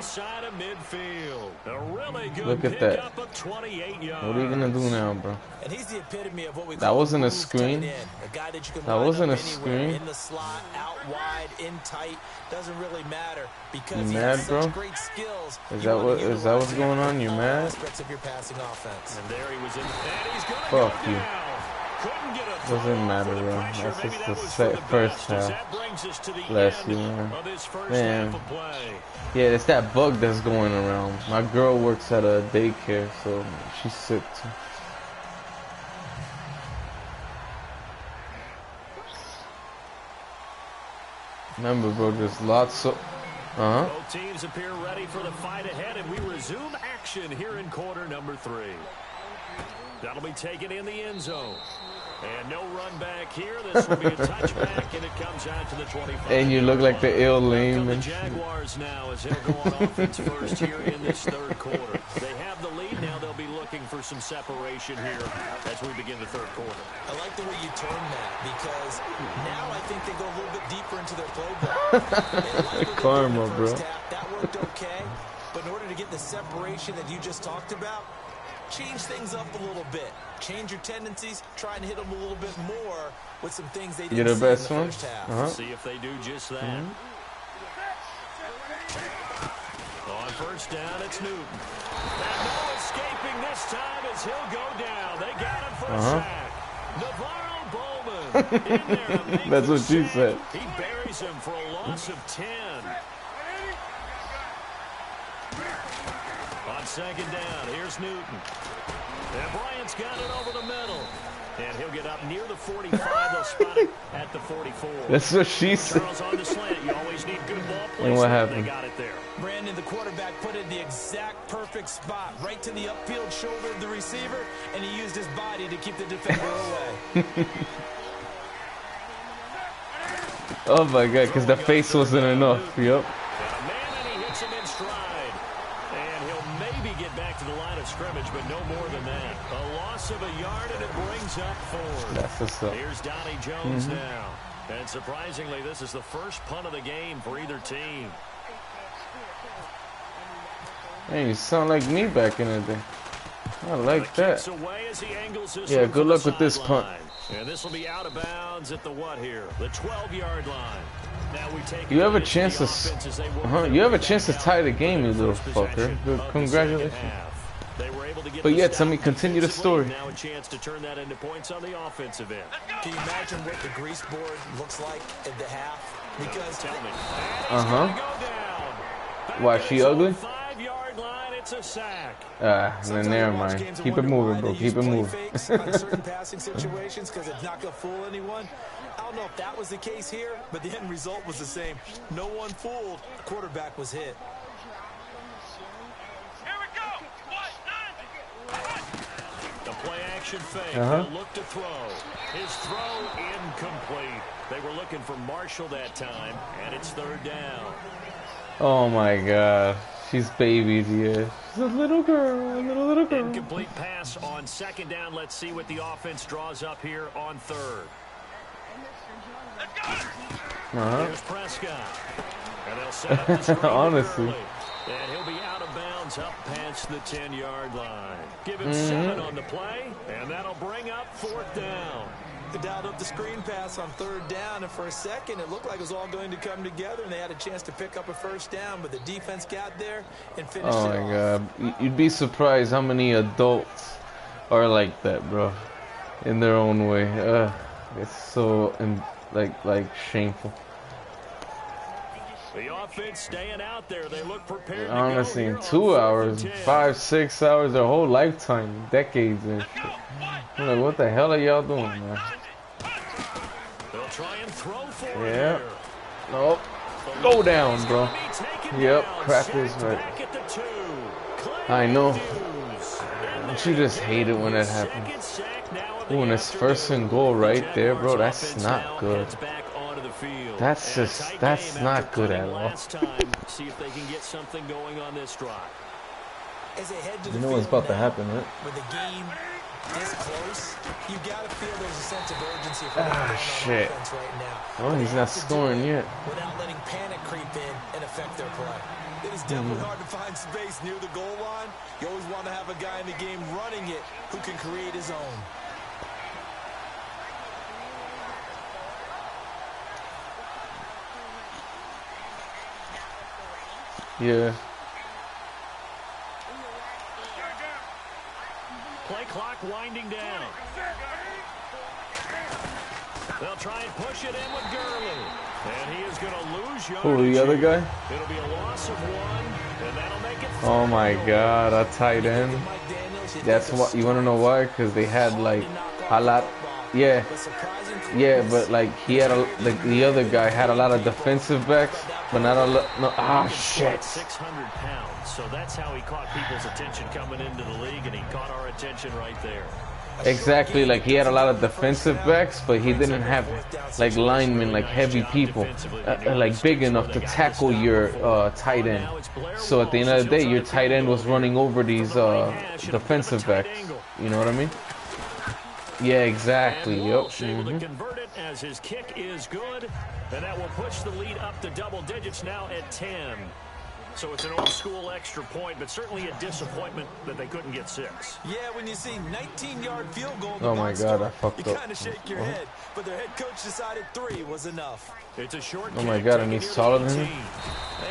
Look at that. What are you gonna do now, bro? And he's the epitome of what we That call wasn't a move screen. tight end. A guy that you can That line wasn't up a anywhere, screen. in the slot, out wide, in tight, doesn't really matter because You he mad, has bro? such great skills. Is You that wanna what- is that what's utilize going him on? You in all mad? aspects of your passing offense. And there he was in, and he's gonna Fuck go you. down. couldn't get a throw Doesn't matter, for the bro. pressure. That's Maybe just that the was for the first best, as half. that brings us to the Bless you, end man. of this first Man. half of play. Yeah, it's that bug that's going around. My girl works at a daycare, so she's sick too. Remember, bro, there's lots of... Both teams appear ready for the fight ahead, and we resume action here in quarter number 3. That'll be taken in the end zone. And no run back here. This will be a touchback, and it comes out to the 25. And you look like the ill lame. The Jaguars now as they'll go on offense first here in this third quarter. They have the lead. Now they'll be looking for some separation here as we begin the third quarter. I like the way you turn that, because now I think they go a little bit deeper into their playbook. Karma, bro. That worked okay, but in order to get the separation that you just talked about, change things up a little bit. Change your tendencies. Try and hit them a little bit more with some things they didn't see in the first half. See if they do just that. On first down, it's Newton. And no escaping this time as he'll go down. They got him for a sack. Navarro Bowman in there to make That's the what she sack. said. He buries him for a loss of 10. On second down, here's Newton. And Bryant's got it over the middle. And he'll get up near the 45. They'll spot it at the 44. That's what she said. Charles on the slant. You always need good ball placement. And what happened? They got it there. Brandon, the quarterback, put it in the exact perfect spot, right to the upfield shoulder of the receiver, and he used his body to keep the defender away. Oh my god, because the face wasn't enough. Yep. And a man, and he hits him in stride. And he'll maybe get back to the line of scrimmage, but no more than that. A loss of a yard, and it brings up 4. That's what's up. Here's Donnie Jones now. And surprisingly, this is the first punt of the game for either team. Hey, you sound like me back in the day. I like that. Away as he angles this Yeah, one good from luck the with this punt. sideline. And this will be out of bounds at the what here? The 12-yard line. Now we take You have a advantage chance of to, the offense as they work you have a their chance to way tie the back game, you out little for the first fucker. possession Good, of the congratulations. second half. They were able to get But the yet, tell me, stop continue the defensively. story. Now a chance to turn that into points on the offensive end. Can you imagine what the grease board looks like at the half? Because Tell me. Why, she ugly? 5-yard line, it's a sack. Then never mind. Keep it moving, bro. Keep it moving. on certain passing situations because it's not going to fool anyone. I don't know if that was the case here, but the end result was the same. No one fooled. The quarterback was hit. The play action fake. They'll look to throw. His throw incomplete. They were looking for Marshall that time, and it's third down. Oh my god. She's babied, yeah. She's a little girl, little girl. Incomplete pass on second down. Let's see what the offense draws up here on third. Here's Prescott. And they'll set up the screen Honestly. early. And he'll be out of bounds up past the 10-yard line. Give him 7 on the play, and that'll bring up fourth down. They dialed up the screen pass on third down, and for a second it looked like it was all going to come together, and they had a chance to pick up a first down, but the defense got there and finished Oh it my off. god. You'd be surprised how many adults are like that, bro. In their own way. It's so, like shameful. The offense staying out there. They look prepared Honestly, to in go here 2 on hours, 4th and 10. 5-6 hours, their whole lifetime, decades and shit. I'm like, what the hell are y'all doing, man? They'll try and throw for it Yeah. here. Nope. Go down, bro. Be taken Yep, down. crap is Sacked right. back at the 2. Clay I know. Hughes. Don't you just hate it when that happens? Second sack now of the Ooh, and it's first and goal right there, bro. That's Jaguars not offense good. now heads back onto the field. That's And a just- tight that's game not after good cutting at all. last time. See if they can get something going on this drive. As they head to the You know what's field about to now, happen, right? with the game this close, you got to feel there's a sense of urgency for them on shit. offense right now. Oh, But he's they not have to do scoring it yet. without letting panic creep in and affect their play. It is definitely hard to find space near the goal line. You always want to have a guy in the game running it who can create his own. Yeah. Play clock winding down. They'll try and push it in with Gurley. And he is going to lose yardage. Who, the other guy? It'll be a loss of 1, and that'll make it 3rd. Oh my God, a tight end. That's what you want to know why? Because they had like a lot. Yeah, yeah, but like he had the other guy had a lot of defensive backs, but not a lot. No, shit. 600 pounds, so that's how he caught people's attention coming into the league, and he caught our attention right there. Exactly, like he had a lot of defensive backs, but he didn't have like linemen, like heavy people, like big enough to tackle your tight end. So at the end of the day, your tight end was running over these defensive backs. You know what I mean? Yeah, exactly. Yep. Able to convert it as his kick is good, and that will push the lead up to double digits now at 10. So it's an old school extra point, but certainly a disappointment that they couldn't get 6. Yeah, when you see 19-yard field goal in oh my God, I fucked you kind of shake your head, but their head coach decided 3 was enough. It's a short oh my God, and he's taller than him.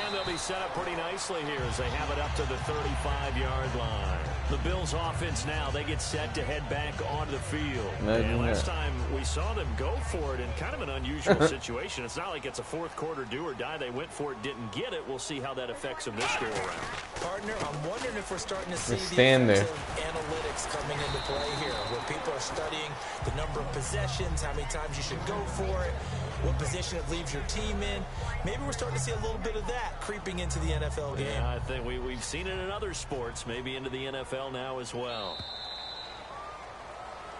And they'll be set up pretty nicely here as they have it up to the 35-yard line. The Bills offense now, they get set to head back onto the field. And last time we saw them go for it in kind of an unusual situation. It's not like it's a fourth quarter do or die. They went for it, didn't get it. We'll see how that affects them this go around. Partner, I'm wondering if we're starting to see the analytics coming into play here, where people are studying the number of possessions, how many times you should go for it, what position it leaves your team in. Maybe we're starting to see a little bit of that creeping into the NFL game. Yeah, I think we've seen it in other sports, maybe into the NFL now as well.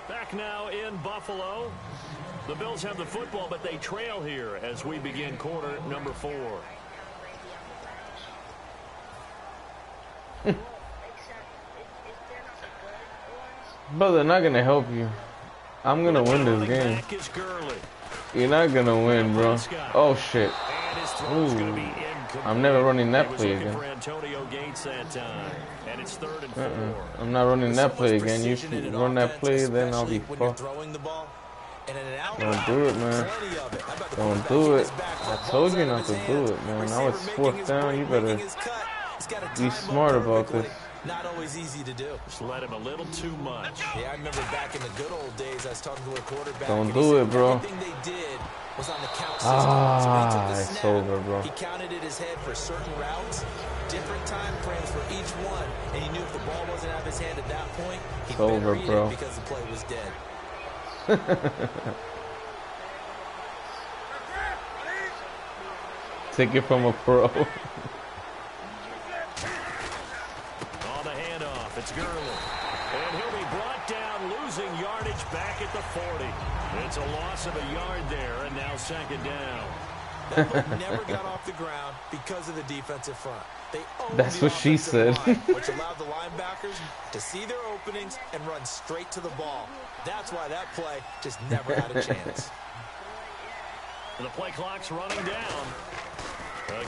Back now in Buffalo. The Bills have the football, but they trail here as we begin quarter number 4. But they're not gonna help you. I'm gonna win this game. You're not gonna win, bro. Oh shit. Ooh. I'm never running that play again. I'm not running that play again. You should run that play, then I'll be fucked. Don't do it, man. Don't do it. I told you not to do it, man. Now it's 4th down. You better be smart about this. Not always easy to do. Just let him a little too much. Yeah, I remember back in the good old days, I was talking to a quarterback. Don't do it, bro. Everything they did was on the count system. It's over, bro. He counted in his head for certain routes, different time frames for each one, and he knew if the ball wasn't out of his hand at that point, he'd it's over, bro. Because the play was dead. Take it from a pro. It's Gurley, and he'll be brought down, losing yardage back at the 40. It's a loss of a yard there, and now 2nd down. That play never got off the ground because of the defensive front. They That's what she said. Line, which allowed the linebackers to see their openings and run straight to the ball. That's why that play just never had a chance. The play clock's running down.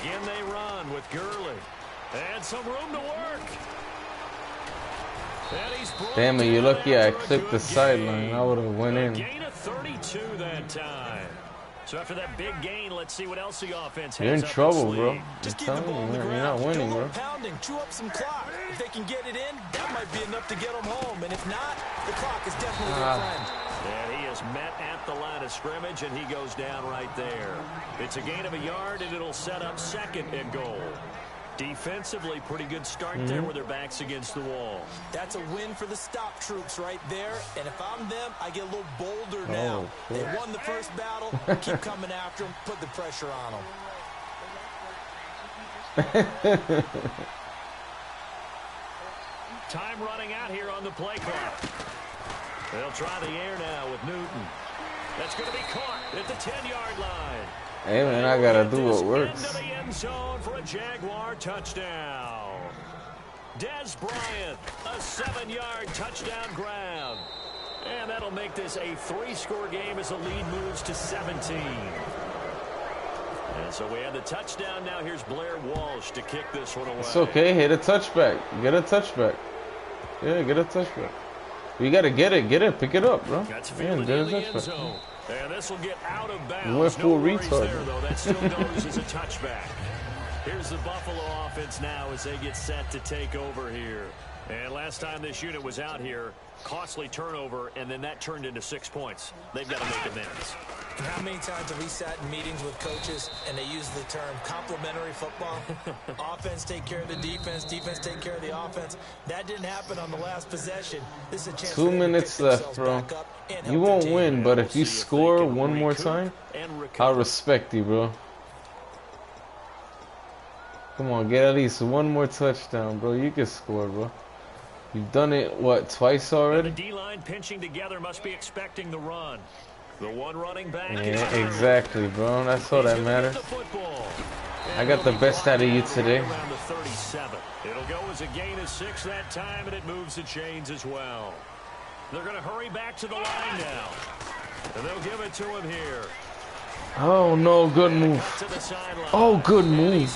Again, they run with Gurley. And some room to work. Damn it, you're lucky I clicked the sideline. I would have went in. Gain of 32 that time. So after that big gain, let's see what else the offense has. You're in trouble, bro. I'm Just telling you, man, you're not winning, bro. Pounding, chew up some clock. If they can get it in, that might be enough to get them home. And if not, the clock is definitely their friend. And he is met at the line of scrimmage, and he goes down right there. It's a gain of a yard, and it'll set up 2nd and goal. Defensively, pretty good start there with their backs against the wall. That's a win for the stop troops right there. And if I'm them, I get a little bolder now. They won the first battle. Keep coming after them. Put the pressure on them. Time running out here on the play clock. They'll try the air now with Newton. That's going to be caught at the 10-yard line. Hey, man, I got to do what works. Into the end zone for a Jaguar touchdown. Dez Bryant, a 7-yard touchdown grab. And that'll make this a 3-score game as the lead moves to 17. And so we have the touchdown. Now here's Blair Walsh to kick this one away. It's okay. Hit a touchback. Get a touchback. Yeah, get a touchback. You got to get it. Pick it up, bro. Yeah, get a touchback. And this will get out of bounds. We're full retard. There, though. That still goes as a touchback. Here's the Buffalo offense now as they get set to take over here. And last time this unit was out here, costly turnover, and then that turned into 6 points. They've got to make amends. And how many times have we sat in meetings with coaches and they use the term complementary football? Offense take care of the defense, defense take care of the offense. That didn't happen on the last possession. This is a chance 2 minutes left, bro. You won't win, but if you score one more time, I'll respect you, bro. Come on, get at least one more touchdown, bro. You can score, bro. You've done it, what, twice already? The D-line pinching together must be expecting the run. The one running back. Yeah, exactly, bro. That's all that matters. I got the best out of you today. Around the 37. It'll go as a gain of 6 that time, and it moves the chains as well. They're going to hurry back to the line now. And they'll give it to him here. Oh, no, good move. Oh, good move.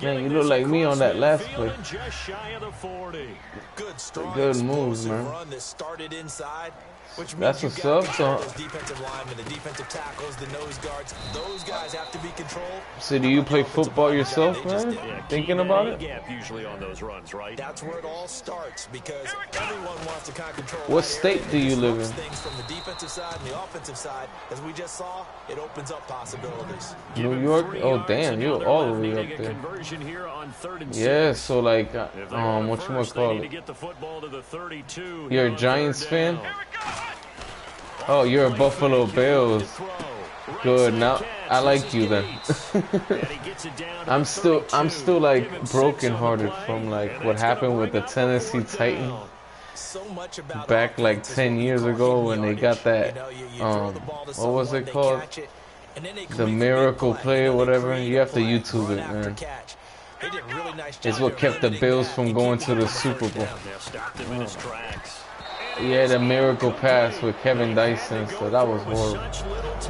Man, you look like me on that last play. Just shy of the 40. Good, strong, good moves, man. Run that started inside. Which that's what's up, so defensive linemen, the defensive tackles, the nose guards, those guys have to be controlled. So do you play football yourself, man? Thinking about it? Gap usually on those runs, right? That's where it all starts because everyone wants to kind of control. What state do you live in? Things from the defensive side and the offensive side, as we just saw, it opens up possibilities. New York? Oh damn, you're all the way up there. Yeah, so like, what you wanna call it? You're a Giants fan? Oh, you're a Buffalo Bills. Good. Now I like you then. I'm still like brokenhearted from like what happened with the Tennessee Titans back like 10 years ago when they got that what was it called? The miracle play or whatever. You have to YouTube it, man. It's what kept the Bills from going to the Super Bowl. Yeah, the miracle pass with Kevin Dyson, so that was horrible.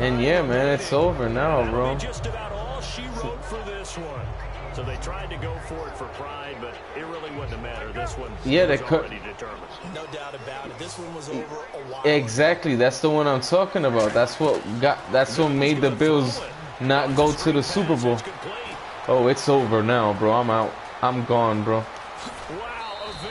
And yeah, man, it's over now, bro. Just about all she wrote for this one. So they tried to go for it for pride, but it really wouldn't have mattered. This one was already determined. No doubt about it. This one was over a while. Exactly, that's the one I'm talking about. That's what made the Bills not go to the Super Bowl. Oh, it's over now, bro. I'm out. I'm gone, bro.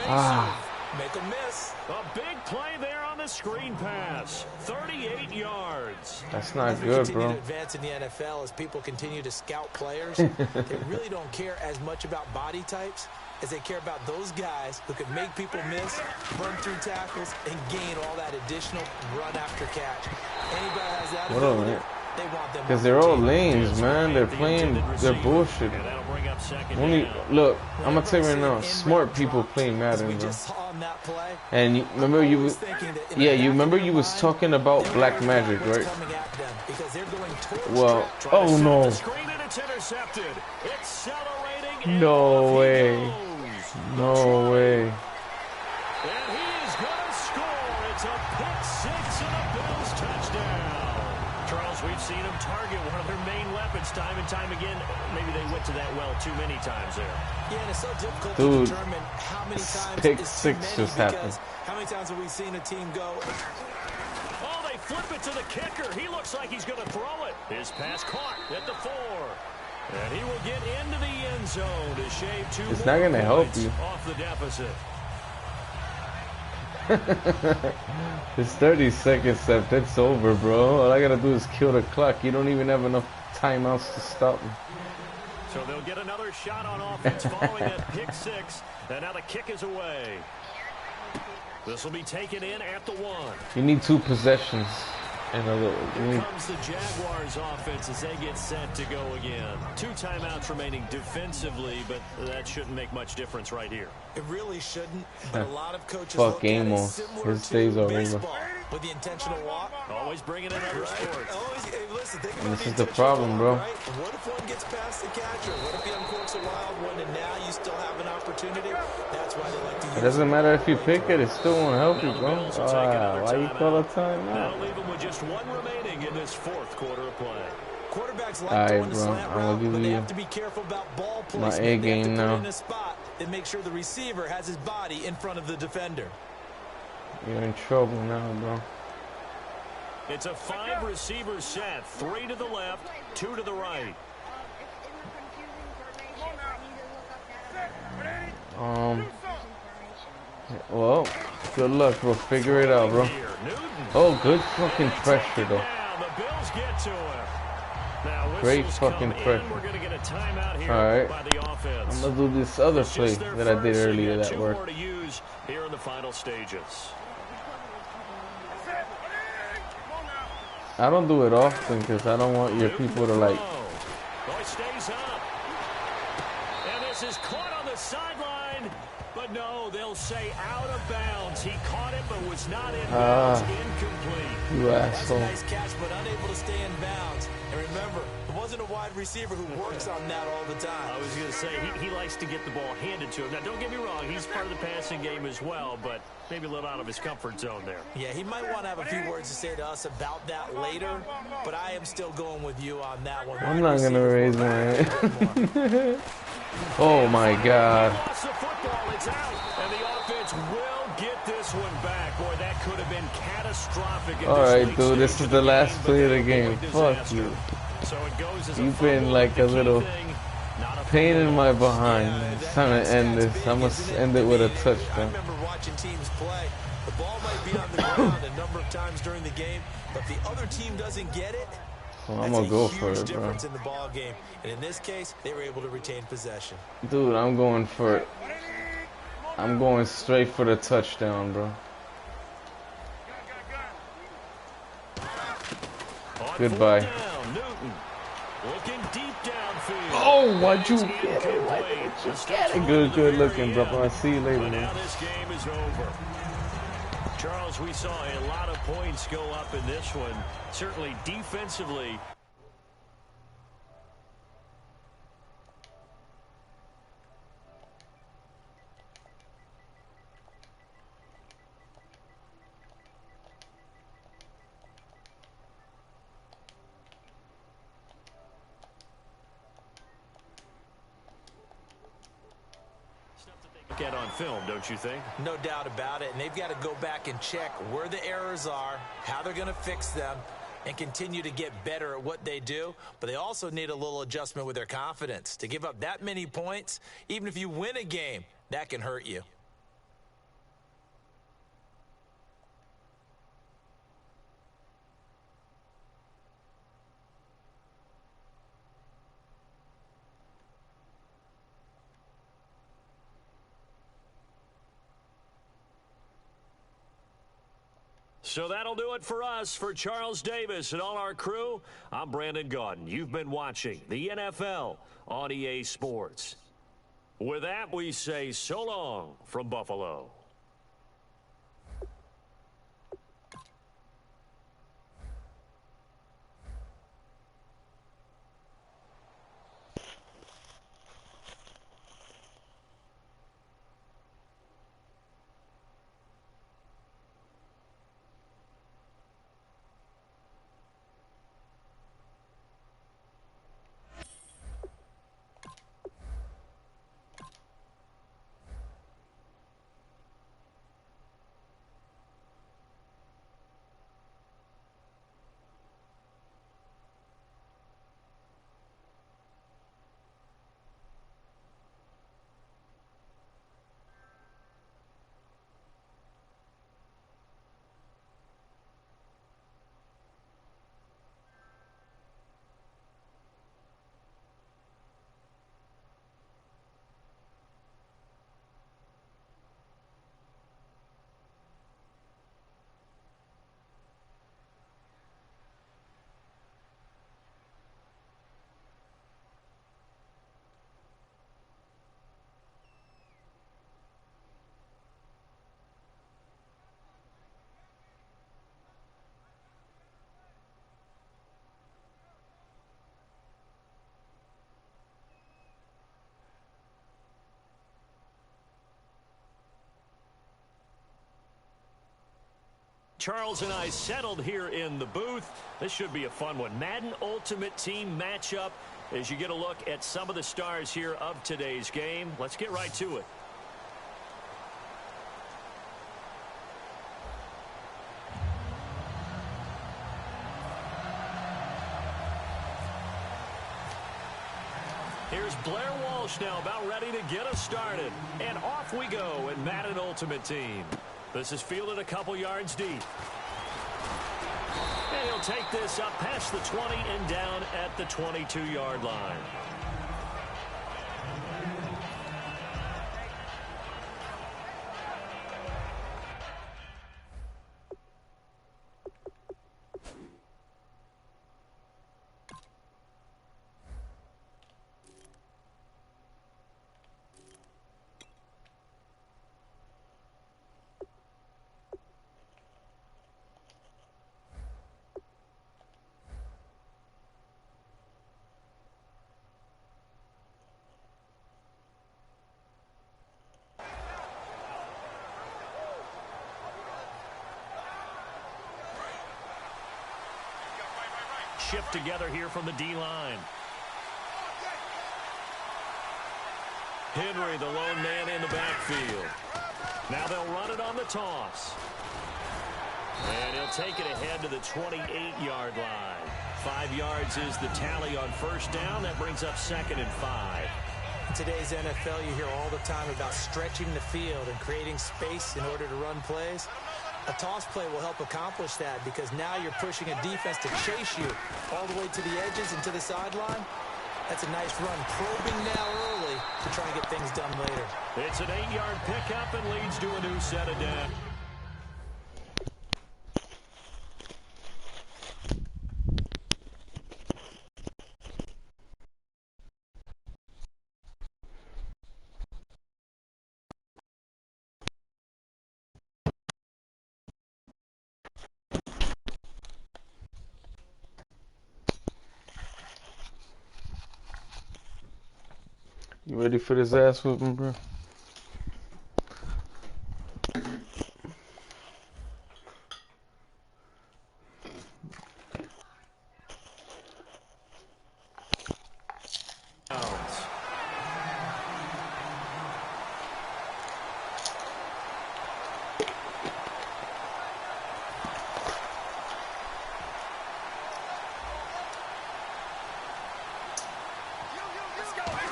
Wow, make a miss. A big play there on the screen pass. 38 yards. That's not good, bro. To advance in the NFL as people continue to scout players, they really don't care as much about body types as they care about those guys who can make people miss, burn through tackles, and gain all that additional run after catch. Anybody has that ability, they want them. Because they're all lanes, man. They're bullshit. Look, I'm gonna tell you right now, smart people play Madden, bro. And you remember you was talking about Black Magic, right? Well, oh no. No way. No way. And he is going to score. It's a pick six and a Bills touchdown. Charles, we've seen him target one of their main weapons time and time again. Maybe they went to that well too many times there. Yeah, and it's so difficult to determine how many times pick six just happened. How many times have we seen a team go? Oh, they flip it to the kicker. He looks like he's going to throw it. His pass caught at the 4. And he will get into the end zone to shave 2 it's not going to help you. Off the deficit. It's 30 seconds left. It's over, bro. All I got to do is kill the clock. You don't even have enough timeouts to stop me. So they'll get another shot on offense following that pick six. And now the kick is away. This will be taken in at the 1. You need 2 possessions. Here comes the Jaguars offense as they get set to go again. 2 timeouts remaining defensively, but that shouldn't make much difference right here. It really shouldn't, but a lot of coaches fuck Amos. His days are over. With the intentional walk. Always bringing in other sports. Listen, this is the problem, bro. Right? What if one gets past the catcher? What if he uncorks a wild one and now you still have an opportunity? That's why they like to use it. Doesn't matter if you pick it, it still won't help you, bro. Why you call a timeout? That'll leave him with just 1 remaining in this 4th quarter of play. Quarterbacks like going to slant route, but they have to be careful about ball placement. My A game now. In a spot and make sure the receiver has his body in front of the defender. You're in trouble now, bro. It's a 5-receiver set. 3 to the left, 2 to the right. Good luck, bro. Figure it out, bro. Oh, good fucking pressure, though. Great fucking pressure. Alright. I'm gonna do this other play that I did earlier that worked. Here in the final stages. I don't do it often because I don't want your people to like. Well, he stays up. And this is caught on the sideline. But no, they'll say out of bounds. He caught it but was not in bounds. Incomplete. You asshole. That's a nice catch, but unable to stay in bounds. And remember, it wasn't a wide receiver who works on that all the time. I was going to say, he likes to get the ball handed to him. Now, don't get me wrong. He's part of the passing game as well, but maybe a little out of his comfort zone there. Yeah, he might want to have a few words to say to us about that later, but I am still going with you on that one. I'm not going to raise my hand. Oh, my God. He lost the football. It's out. And the offense will get this one back. Boy, that could have been catastrophic. All right, dude, this is the last play of the game. Fuck you. So it goes as You've been like a little pain in my behind. It's time to end this. I'm going to end it with a touchdown. I remember watching teams play. The ball might be on the ground a number of times during the game, but if the other team doesn't get it, well, I'm going to go for it, bro. difference in the ball game. And in this case, they were able to retain possession. Dude, I'm going for it. I'm going straight for the touchdown, bro. Goodbye. Looking deep downfield. Oh, why'd you get it? Why didn't you get it? Good looking, bro. I'll see you later, man. Now this game is over. Charles, we saw a lot of points go up in this one. Certainly defensively. Get on film, don't you think? No doubt about it, and they've got to go back and check where the errors are, how they're going to fix them, and continue to get better at what they do. But they also need a little adjustment with their confidence. To give up that many points, even if you win a game, that can hurt you. So that'll do it for us. For Charles Davis and all our crew, I'm Brandon Gaudin. You've been watching the NFL on EA Sports. With that, we say so long from Buffalo. Charles and I settled here in the booth. This should be a fun one. Madden Ultimate Team matchup as you get a look at some of the stars here of today's game. Let's get right to it. Here's Blair Walsh now about ready to get us started. And off we go in Madden Ultimate Team. This is fielded a couple yards deep. And he'll take this up past the 20 and down at the 22-yard line. Shift together here from the D-line. Henry, the lone man in the backfield. Now they'll run it on the toss. And he'll take it ahead to the 28-yard line. 5 yards is the tally on first down. That brings up 2nd and 5. In today's NFL, you hear all the time about stretching the field and creating space in order to run plays. A toss play will help accomplish that because now you're pushing a defense to chase you all the way to the edges and to the sideline. That's a nice run, probing now early to try and get things done later. It's an 8-yard pickup and leads to a new set of downs. You ready for this ass whooping, bro?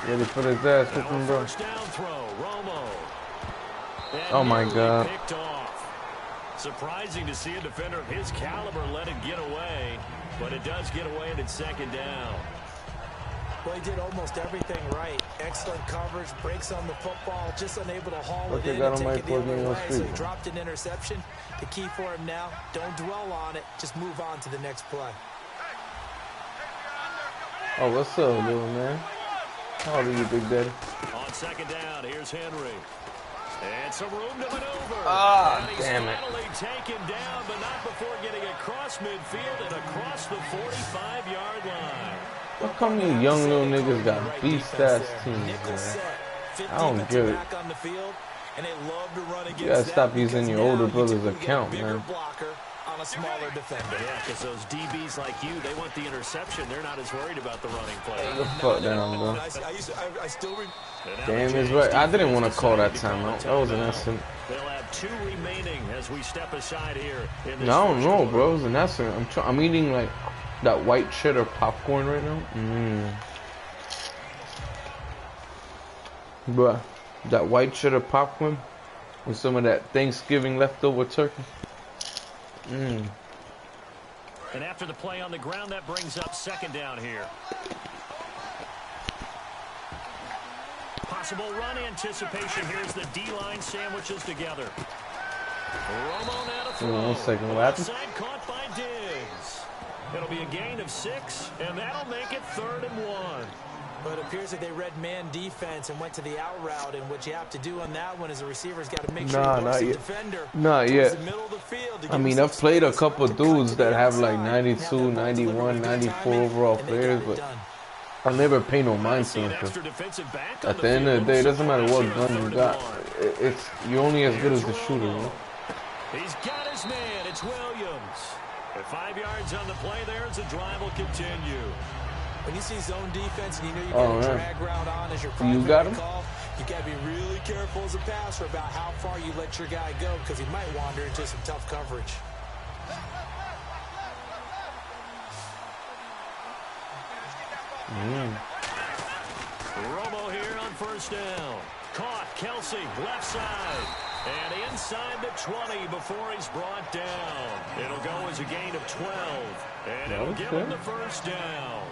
Ready for this ass whooping, bro? First down throw, Romo. Oh my God. Picked off. Surprising to see a defender of his caliber let it get away, but it does get away and it's 2nd down. Well, he did almost everything right. Excellent coverage, breaks on the football, just unable to haul it in and take it the other way. So he dropped an interception. The key for him now, don't dwell on it. Just move on to the next play. Oh, what's up, little man? How old are you, Big Daddy? On 2nd down, here's Henry. And some room to maneuver. Ah, damn it. Finally taken down, but not before getting across midfield and across the 45-yard line. How come you young little niggas got beast-ass teams, man? I don't get it. You gotta stop using your older brother's account, man. On a smaller defender. Yeah, because those DBs like you, they want the interception. They're not as worried about the running play. Get the fuck down, bro. I still Damn, it's right. I didn't want to call that timeout. That was an accident. They'll have 2 remaining as we step aside here. In this No, I don't know, bro. It was an accident. I'm eating like that white cheddar popcorn right now. Bruh, that white cheddar popcorn with some of that Thanksgiving leftover turkey. And after the play on the ground, that brings up 2nd down here. Possible run anticipation. Here's the D-line sandwiches together. Romo now to throw. 1 second, what happened? Outside caught by Diggs. It'll be a gain of 6, and that'll make it 3rd and 1. But it appears that they read man defense and went to the out route, and what you have to do on that one is the receiver's got to make sure he works the defender. Not yet. The middle of the field. I mean, I've played a couple dudes that have like 92, 91, 94 overall players, but I'll never pay no mind to them. At the end of the day, it doesn't matter what gun you got. You're only as good as the shooter, right? He's got his man. It's Williams. At 5 yards on the play there as the drive will continue. When you see zone defense and you know you got a drag route on as your primary call, you got to be really careful as a passer about how far you let your guy go because he might wander into some tough coverage. Romo here on first down. Caught. Kelsey, left side. And inside the 20 before he's brought down. It'll go as a gain of 12. And it'll give him the first down.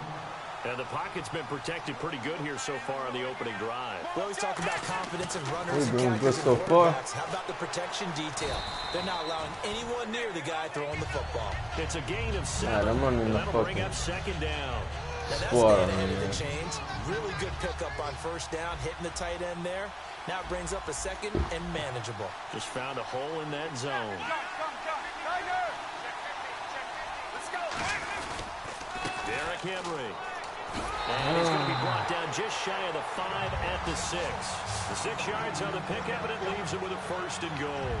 And the pocket's been protected pretty good here so far on the opening drive. We always talk about confidence and runners and doing catchers good so and far. quarterbacks. How about the protection detail? They're not allowing anyone near the guy throwing the football. It's a gain of 7. I'm running the That'll bring fucking up second down. Now that's squad, staying ahead of man. the chains. Really good pickup on first down, hitting the tight end there. Now it brings up a second and manageable. Just found a hole in that zone. Derrick Henry. And he's going to be brought down just shy of the 5 at the 6. The 6 yards on the pickup, and it leaves him with a first and goal.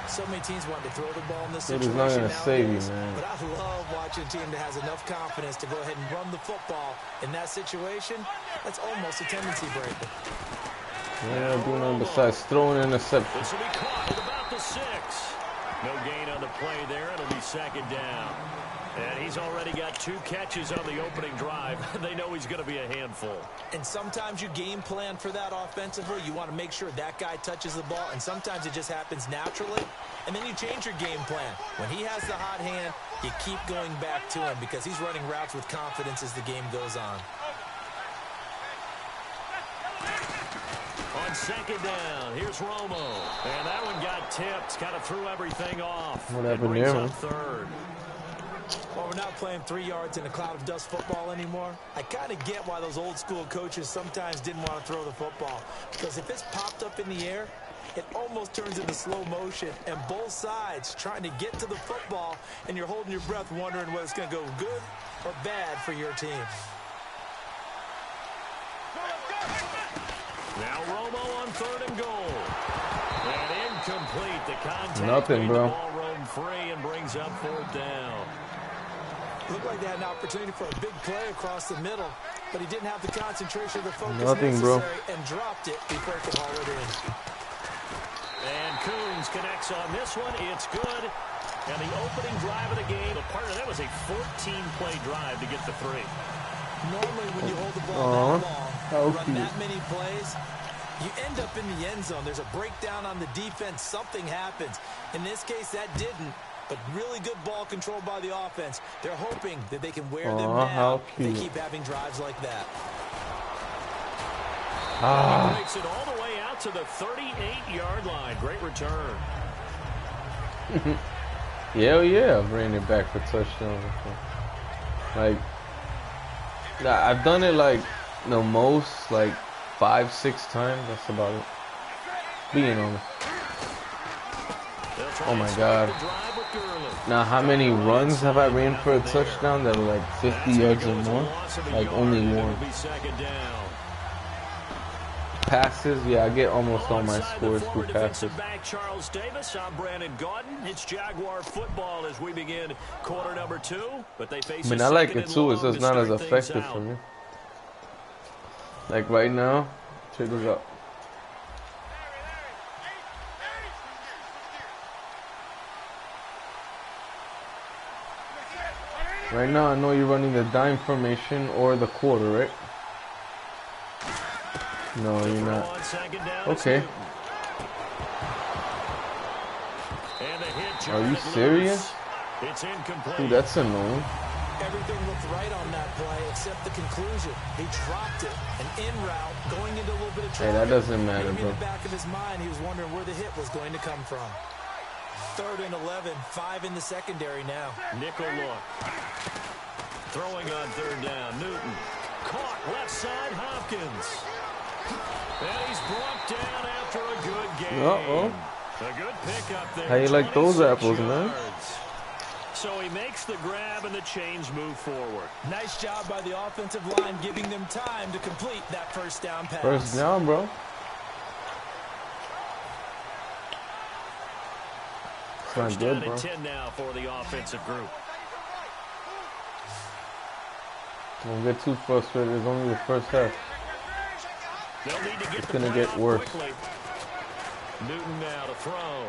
So many teams want to throw the ball in this It situation is not going to save you, nowadays, man. but I love watching a team that has enough confidence to go ahead and run the football in that situation. That's almost a tendency breaker. Yeah, do nothing besides throwing an interception. This will be caught at about the 6. No gain on the play there. It'll be second down. And he's already got 2 catches on the opening drive. They know he's going to be a handful. And sometimes you game plan for that offensively. You want to make sure that guy touches the ball, and sometimes it just happens naturally. And then you change your game plan. When he has the hot hand, you keep going back to him because he's running routes with confidence as the game goes on. On second down, here's Romo. And that one got tipped. Kind of threw everything off. What happened brings there, up man? third. Well, we're not playing 3 yards in a cloud of dust football anymore. I kind of get why those old school coaches sometimes didn't want to throw the football. Because if it's popped up in the air, it almost turns into slow motion. And both sides trying to get to the football, and you're holding your breath wondering whether it's going to go good or bad for your team. Now Romo on third and goal. And incomplete. The contact Nothing, made bro. the ball roam free and brings up fourth down. Looked like they had an opportunity for a big play across the middle, but he didn't have the concentration or the focus Nothing, necessary bro. and dropped it before he could haul it in. And Coons connects on this one. It's good. And the opening drive of the game, a part of that was a 14-play drive to get the 3. Normally when you hold the ball that long, run cute. that many plays, you end up in the end zone. There's a breakdown on the defense. Something happens. In this case, that didn't. But really good ball control by the offense. They're hoping that they can wear them down. How They cute. keep having drives like that. He makes it all the way out to the 38-yard line. Great return. Yeah, I've ran it back for touchdown before. Like, I've done it like the most, like 5-6 times. That's about it. Being honest. Oh my God. Now, how many runs have I ran for a touchdown that are like 50 yards or more? Like only one. Passes, yeah, I get almost all my scores through passes. Back Charles Davis, I'm Brandon Gaudin. It's Jaguar football as we begin quarter number 2. But they face I mean, I like it too. It's just not as effective for me. Like right now, check this out. Right now, I know you're running the dime formation or the quarter, right? No, you're not. Okay. Are you serious? It's incomplete. Dude, that's annoying. Everything looked right on that play except the conclusion. He dropped it, an in route, going into a little bit of trouble. Hey, that doesn't matter, Maybe bro. in the back of his mind, he was wondering where the hit was going to come from. 3rd and 11, 5 in the secondary now. Nickel look. Throwing on 3rd down. Newton. Caught left side, Hopkins. And he's brought down after a good game. Uh-oh. A good pickup there. How you like those 26 apples, man? yards. So he makes the grab and the chains move forward. Nice job by the offensive line giving them time to complete that first down pass. First down, bro. It's not First good, down bro. and 10 now for the offensive group. Don't get too frustrated. It's only the first half. They'll need to get It's the gonna play get off worse. quickly. Newton now to throw.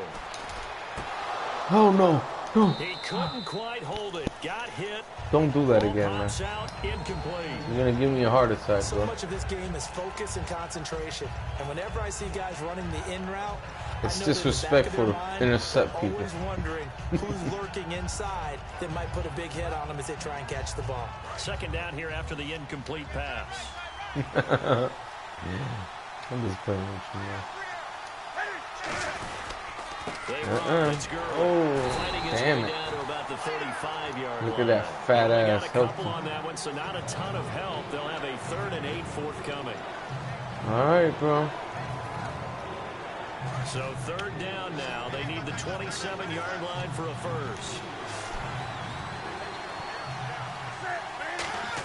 Oh no. He couldn't quite hold it. Got hit. Don't do that again, man. Out, incomplete. You're gonna give me a heart attack, So bro. much of this game is focus and concentration. And whenever I see guys running the in route, It's I know disrespectful to intercept people. Always wondering who's lurking inside that might put a big hit on them as they try and catch the ball. Second down here after the incomplete pass. I'm just playing with you, man. Oh, damn it. Look at that fat ass. Help On that one, so not a ton of help. They'll have a 3rd and 8 forthcoming. Alright, bro. So 3rd down now. They need the 27-yard line for a first.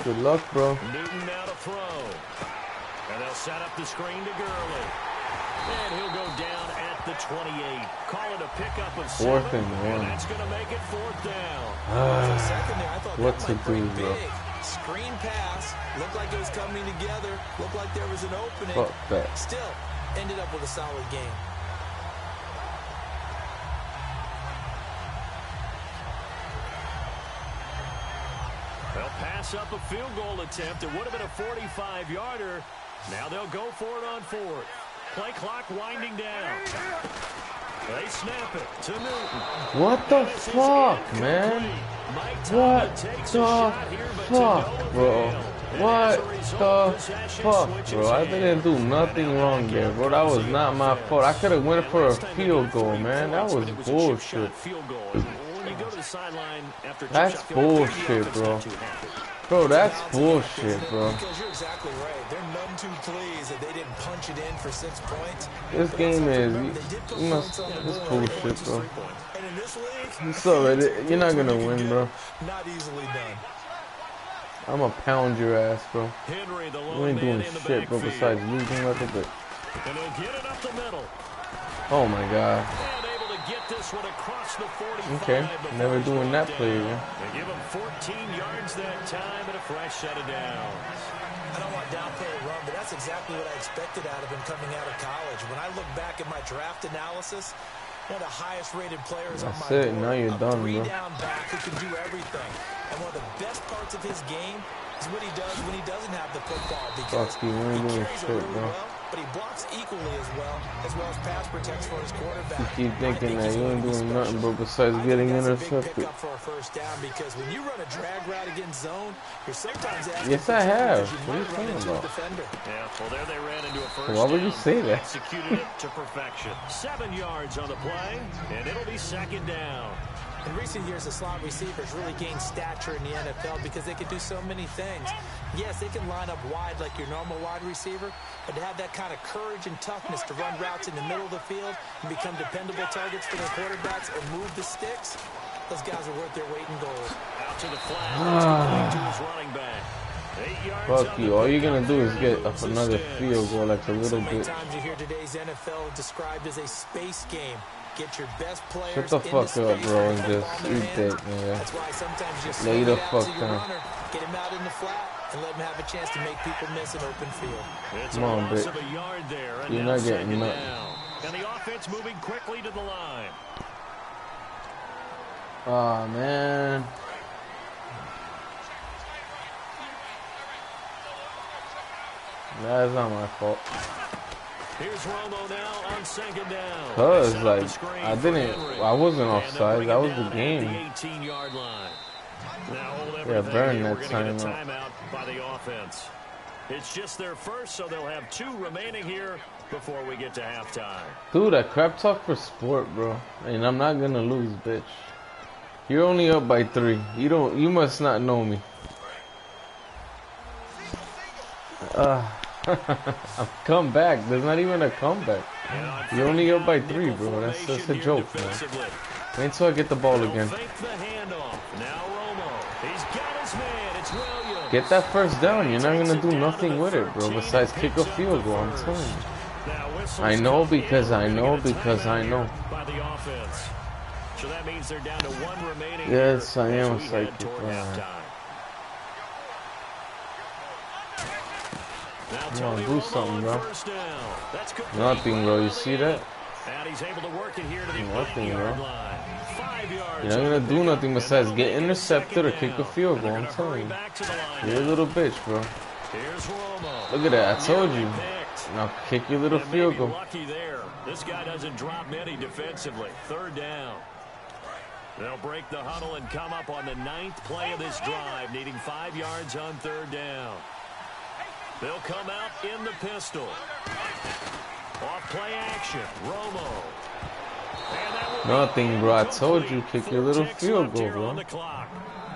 Good luck, bro. Newton now to throw. And they'll set up the screen to Gurley. And he'll go down at the 28. Call it a pickup of 7. 4th and 1. And that's going to make it 4th down. For a second there, I thought What that to might bring do, bro? big. Screen pass. Looked like it was coming together. Looked like there was an opening. Fuck that. Still, ended up with a solid game. They'll pass up a field goal attempt. It would have been a 45-yarder. Now they'll go for it on 4th. Play clock winding down. They snap it to Newton. What the fuck, man? What the fuck, bro? What the fuck, bro? I didn't do nothing wrong there, bro. That was not my fault. I could have went for a field goal, man. That was bullshit. That's bullshit, bro. Bro, that's bullshit, bro. Because you're exactly right. They're none too pleased that they didn't punch it in for 6 points. This game is, it's bullshit, bro. It's already, you're not gonna win, bro. Not easily done. I'm gonna pound your ass, bro. You ain't doing shit, bro, besides losing like a bitch. And they'll get it up the middle. Oh my god. And able to get this one across the 45. Okay, never doing that play again. They give him 14 yards that time and a fresh set of downs. I don't want to downplay a run, but that's exactly what I expected out of him coming out of college. When I look back at my draft analysis, one of the highest-rated players on my board. That's it. Now you're done, bro. Three-down back who can do everything. And one of the best parts of his game is what he does when he doesn't have the football. Because fuck you, we ain't doing shit, bro. But he blocks equally as well as pass protects for his quarterback. You keep thinking that you ain't doing nothing, bro, besides getting intercepted. For a first down because when you run a drag route against zone, you're sometimes yes, I have. What are you talking about? Yeah, well, there they ran into a first Why would you say that? Executed it to perfection. 7 yards on the play, and it'll be 2nd down. In recent years, the slot receivers really gained stature in the NFL because they can do so many things. Yes, they can line up wide like your normal wide receiver, but to have that kind of courage and toughness to run routes in the middle of the field and become dependable targets for their quarterbacks or move the sticks, those guys are worth their weight in gold. Out to the flat, to his running back. 8 yards. Fuck you. All you're gonna do is get up another field goal like a little bit. Times you hear today's NFL described as a space game. Get your best players. Shut the fuck up, bro, and just eat that, man. That's why sometimes you lay the fuck down. Get him out in the flat and let him have a chance to make people miss an open field. Come on, bitch. You're not getting nothing. And the offense moving quickly to the line. Oh man. That's not my fault. Here's Romo now on 2nd down. Cause like I wasn't offside. That was the game. 18-yard line. Yeah, burn that timeout by the offense. It's just their first, so they'll have 2 remaining here before we get to halftime. Dude, I crap talk for sport, bro. And I'm not gonna lose, bitch. You're only up by 3. You must not know me. I've come back. There's not even a comeback. You're only up by 3, bro. That's just a joke, man. Wait until I get the ball again. Get that first down. You're not gonna do nothing with it, bro. Besides kick a field goal. I'm telling you. I know because I know because I know. So that means they're down to 1 remaining. Yes, I am psychic. Come on, do something, bro. Nothing, bro. You see that? And he's able to work it here to the Nothing, 8-yard bro. line. 5 yards. You're not gonna do nothing besides get intercepted or kick a field goal. I'm telling you. You're a little bitch, bro. Here's Romo. Look at that. I told you. Now kick your little field goal. Lucky there. This guy doesn't drop many defensively. 3rd down. They'll break the huddle and come up on the 9th play of this drive, needing 5 yards on 3rd down. They'll come out in the pistol. Off play action. Romo. Nothing, bro. I told you, kick your little field goal, bro.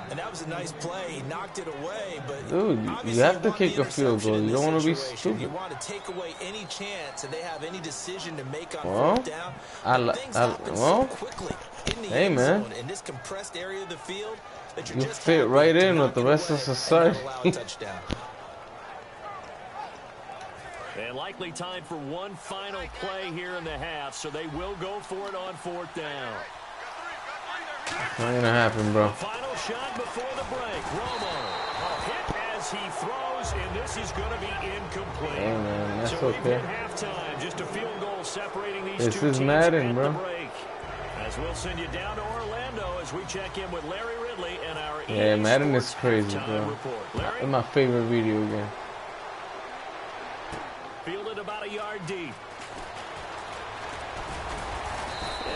And that was a nice play. He knocked it away, but dude, you have to kick a field goal. You don't want to be stupid. You want to take away any chance and they have any decision to make on 4th down. Things happen so quickly in the end zone, in this compressed area of the field that you're you just fit right in with the rest of society. And likely time for one final play here in the half, so they will go for it on 4th down. Not gonna happen, bro. Final shot before the break. Romo, a hit as he throws, and this is going to be incomplete. Hey, man, that's so okay. Halftime, just a field goal separating these this two is teams Madden, at bro. the break. As we'll send you down to Orlando as we check in with Larry Ridley and our yeah, EA Madden is Sports crazy, halftime bro. report. Larry? It's my favorite video game. Fielded about a yard deep.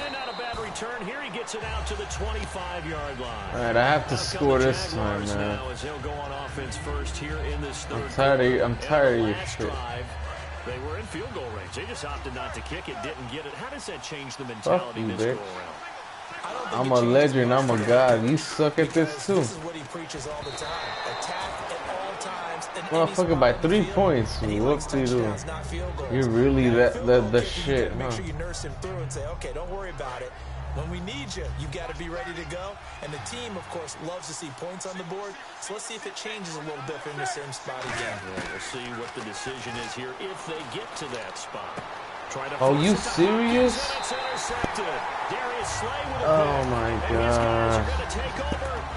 And not a bad return. Here he gets it out to the 25-yard line. All right, I have to score this time, man. As they'll go on offense first here in this third I'm tired of your shit. Drive, they were in field goal range. They just opted not to kick it, didn't get it. How does that change the mentality this go around? I'm a legend. I'm a god. You suck at this too. This is what he preaches all the time. Attack at all times. Motherfucker, by 3 points. Whoop-de-doo. You're really the shit, Make huh? sure you nurse him through and say, okay, don't worry about it. When we need you, you got to be ready to go. And the team, of course, loves to see points on the board. So let's see if it changes a little bit from the same spot again. Well, we'll see what the decision is here if they get to that spot. Oh, you serious? Oh my god.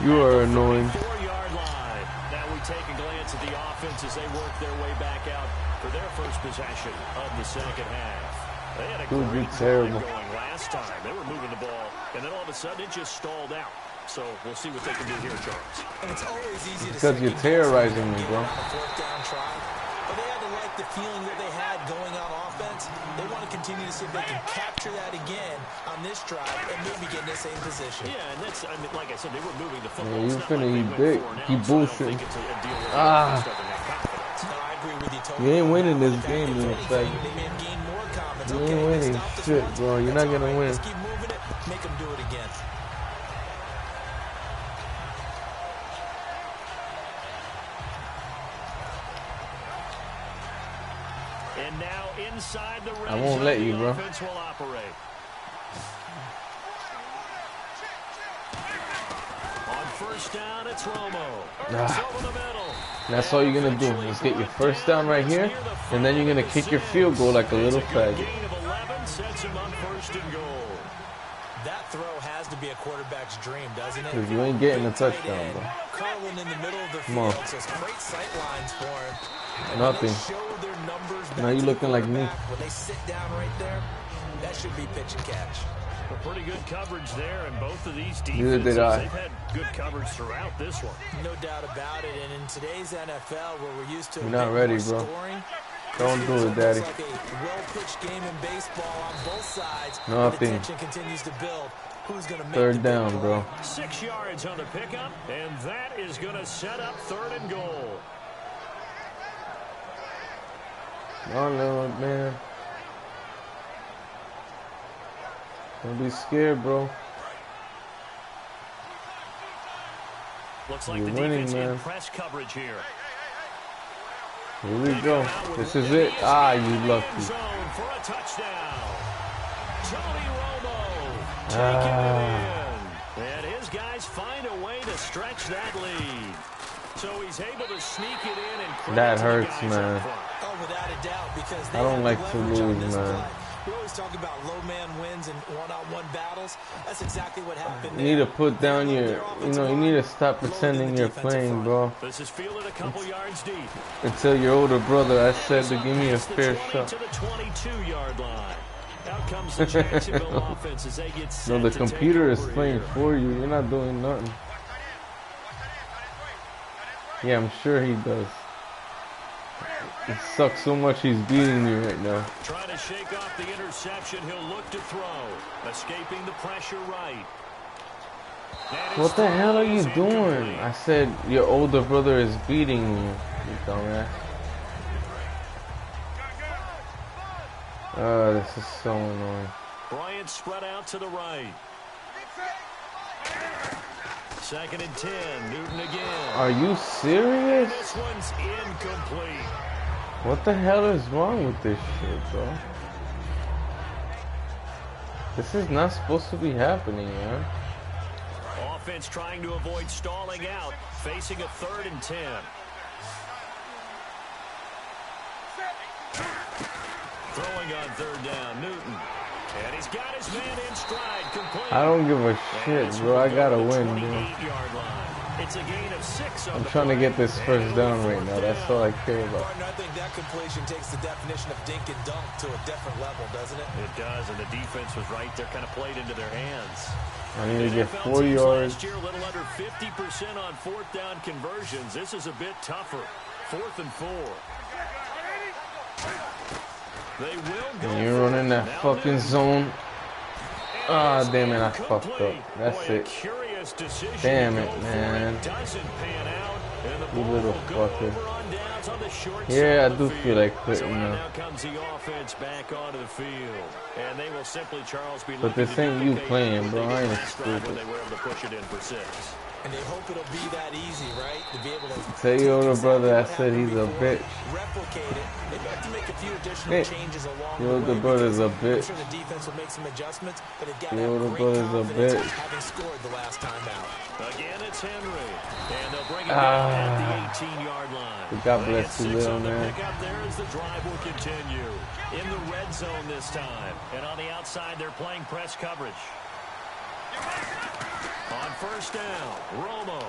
You are annoying. 4-yard line. Now we take a glance at the offense as they work their way back out for their first possession of the second half. They had a great terrible going last time. They were moving the ball, and then all of a sudden it just stalled out. So we'll see what they can do here, Charles. And it's always easy to because you're terrorizing me, bro. But they had to like the feeling that they had going on offense. They want to continue to see if they can capture that again on this drive and maybe get in the same position. Yeah, and that's, I mean, like I said, they were moving the football. Yeah, you finna eat big. Keep bullshitting. You ain't winning this game, little faggot. You ain't winning shit, bro. You're not gonna win. Keep moving it. Make them do it again. And now inside the I won't let you, bro. Offense will operate. On first down, it's Romo. Over the middle. That's all you're gonna do. Just get your first down right here, and then you're gonna kick your field goal like a little faggot. Gain of 11 sets him on first and goal. That throw has to be a quarterback's dream, doesn't it? Because you ain't getting a touchdown, bro. Curling in the middle of the Come on. field, so it's great sight lines for him. Nothing. Show their numbers Now you looking like me. when they sit down right there. That should be pitch and catch. A pretty good coverage there, and both of these Neither defenses, did I. they've had good coverage throughout this one. No doubt about it. And in today's NFL, where we're used to You're not ready, bro. scoring, Don't do it, daddy. it's like a well-pitched game in baseball on both sides. Nothing. The tension continues to build. Who's going to make Third the big down, play? bro. 6 yards on the pickup, and that is going to set up third and goal. Oh, no, man. Don't be scared, bro. Looks like You're the winning, defense man. in press coverage here. Here we go. This is it. Ah, you lucky. Zone for a touchdown. Tony Romo taking Ah. it in. And his guys find a way to stretch that lead. So he's able to sneak it in and That hurts, man. Oh, without a doubt, because they I don't have like to leverage on lose, this man. play. We always talk about low man wins and one-on-one battles. That's exactly what happened. You need to put down your, you need to stop pretending you're playing, bro. This is fielded a couple yards deep. Until your older brother, I said to give me a fair To shot. the 22-yard line. Out comes the Jacksonville offense as they get set. No, the computer is playing for you. You're not doing nothing. Yeah, I'm sure he does. It sucks so much he's beating me right now. Trying to shake off the interception. He'll look to throw. Escaping the pressure right. What the hell are you doing? I said your older brother is beating you, you dumbass. Oh, this is so annoying. Bryant spread out to the right. 2nd and 10. Newton again. Are you serious? This one's incomplete. What the hell is wrong with this shit, bro? This is not supposed to be happening, man. Offense trying to avoid stalling out, facing a 3rd and 10. Throwing on 3rd down, Newton. And he's got his man in stride, complete. I don't give a shit, bro. I gotta win, bro. It's a gain of 6 on I'm trying to get this first down right now. That's all I care about. Partner, I think that completion takes the definition of dink and dunk to a different level, doesn't it? It does, and the defense was right there, kind of played into their hands. I need to get NFL 4 teams yards. Last year, a little under 50% on 4th down conversions. This is a bit tougher. 4th and 4. They will go. And you're running that fucking zone. Ah, damn it, I fucked up. That's it. Damn it, man. You little fucker. Yeah, I do feel like quitting now. Now comes the offense back onto the field. And they will simply, Charles, be But this ain't you playing, bro. I ain't stupid. when they were able to push it in for 6. And they hope it'll be that easy, right? To be able to Tell your older brother I said he's a bitch. replicate it. They have to make a few additional changes along Your older brother's a bitch. I'm sure the defense will make some adjustments, but they've got to Your have older great brother's a confidence bitch. having scored the last time out. Again, it's Henry. And they'll bring it down at the 18-yard line. God bless you, little on the man. pickup there as the drive will continue. In the red zone this time. And on the outside, they're playing press coverage. On 1st down, Romo.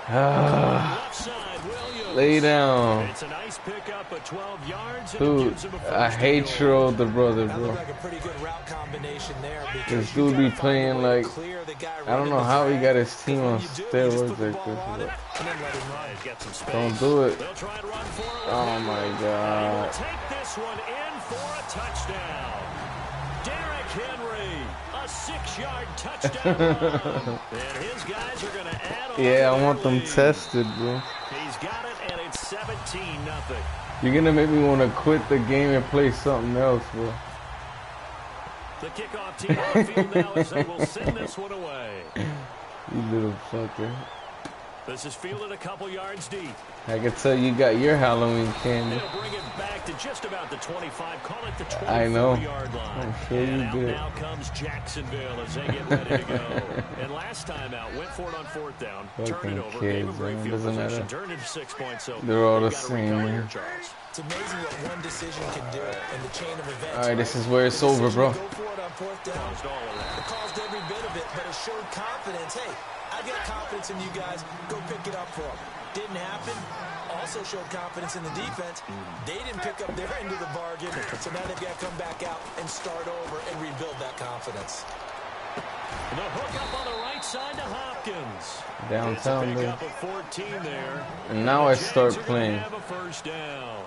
Left side, Williams. Lay down. It's a nice pickup of 12 yards. And it Dude, gives him a I first hate down. your older brother, That bro. looked like a pretty good route combination there. This dude be playing like, I don't know how he got his team on steroids like this, bro. Don't do it. They'll try and run for it. Oh my god. Take this one in for a touchdown. Derrick Henry, a 6-yard touchdown run. And his guys are going to add on. Yeah, I to want their them lead. tested, bro. He's got it, and it's 17-0. You're gonna make me want to quit the game and play something else, bro. The kickoff team on the field now as they will send this one away. You little fucker. This is fielded a couple yards deep. I can tell you got your Halloween candy. They'll bring it back to just about the 25. Call it the I know. 24-yard line. I'm sure and you out did. now comes Jacksonville as they get ready to go. And last time out, went for it on 4th down. Turned Fucking it over. kids, Gave a great man. field Doesn't position. matter. Turned it to 6 points. So They're all the they've gotta same, recover man. here, Charles. It's amazing what one decision can do in the chain of events. All right, this is where it's over, bro. Go for it on 4th down. Caused all of that. It caused every bit of it, but it showed confidence. Hey, I got confidence in you guys. Go pick it up for them. Didn't happen. Also showed confidence in the defense. They didn't pick up their end of the bargain, so now they've got to come back out and start over and rebuild that confidence. The hook up on the right side to Hopkins. Downtown, It's a dude. pickup of 14 there. And now I start Jags are gonna playing. have a first down.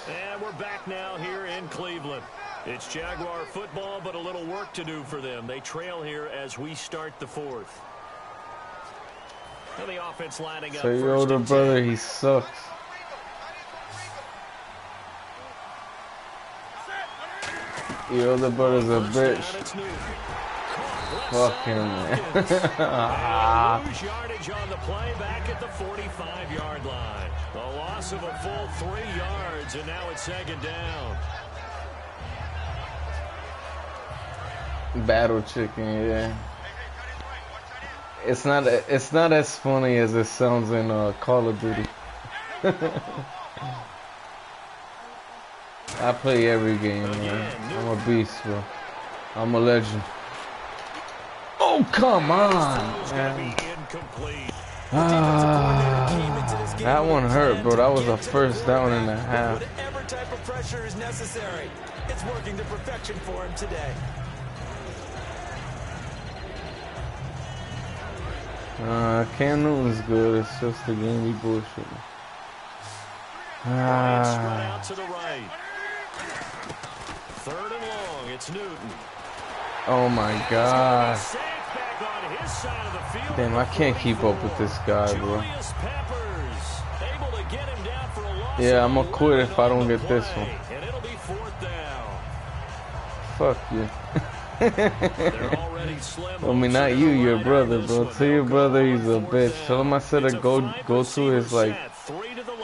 And we're back now here in Cleveland. It's Jaguar football, but a little work to do for them. They trail here as we start the 4th. And the offense lining up. So your first older and brother, 10. he sucks. Your older brother's a First down, bitch. it's Newton. Caught left Fuck side, him, man. Hopkins. And lose yardage on the play back at the 45-yard line. A loss of a full 3 yards, and now it's 2nd down. Battle chicken, yeah. It's not as funny as it sounds in Call of Duty. I play every game, man. I'm a beast, bro. I'm a legend. Oh, come on, It's gonna man. be incomplete. That one hurt, bro. That was a first down and a half. Whatever type of pressure is necessary. It's working to perfection for him today. Cam Newton's good. It's just the game we bullshit. Bryant spread out to the right. 3rd and long. It's Newton. Oh my God. Damn, I can't keep up with this guy, bro. Yeah, I'm gonna quit if I don't get this one. And it'll be 4th down. Fuck you. I mean, not you, your brother, bro. Tell your brother he's a bitch. Tell him I said to go to his like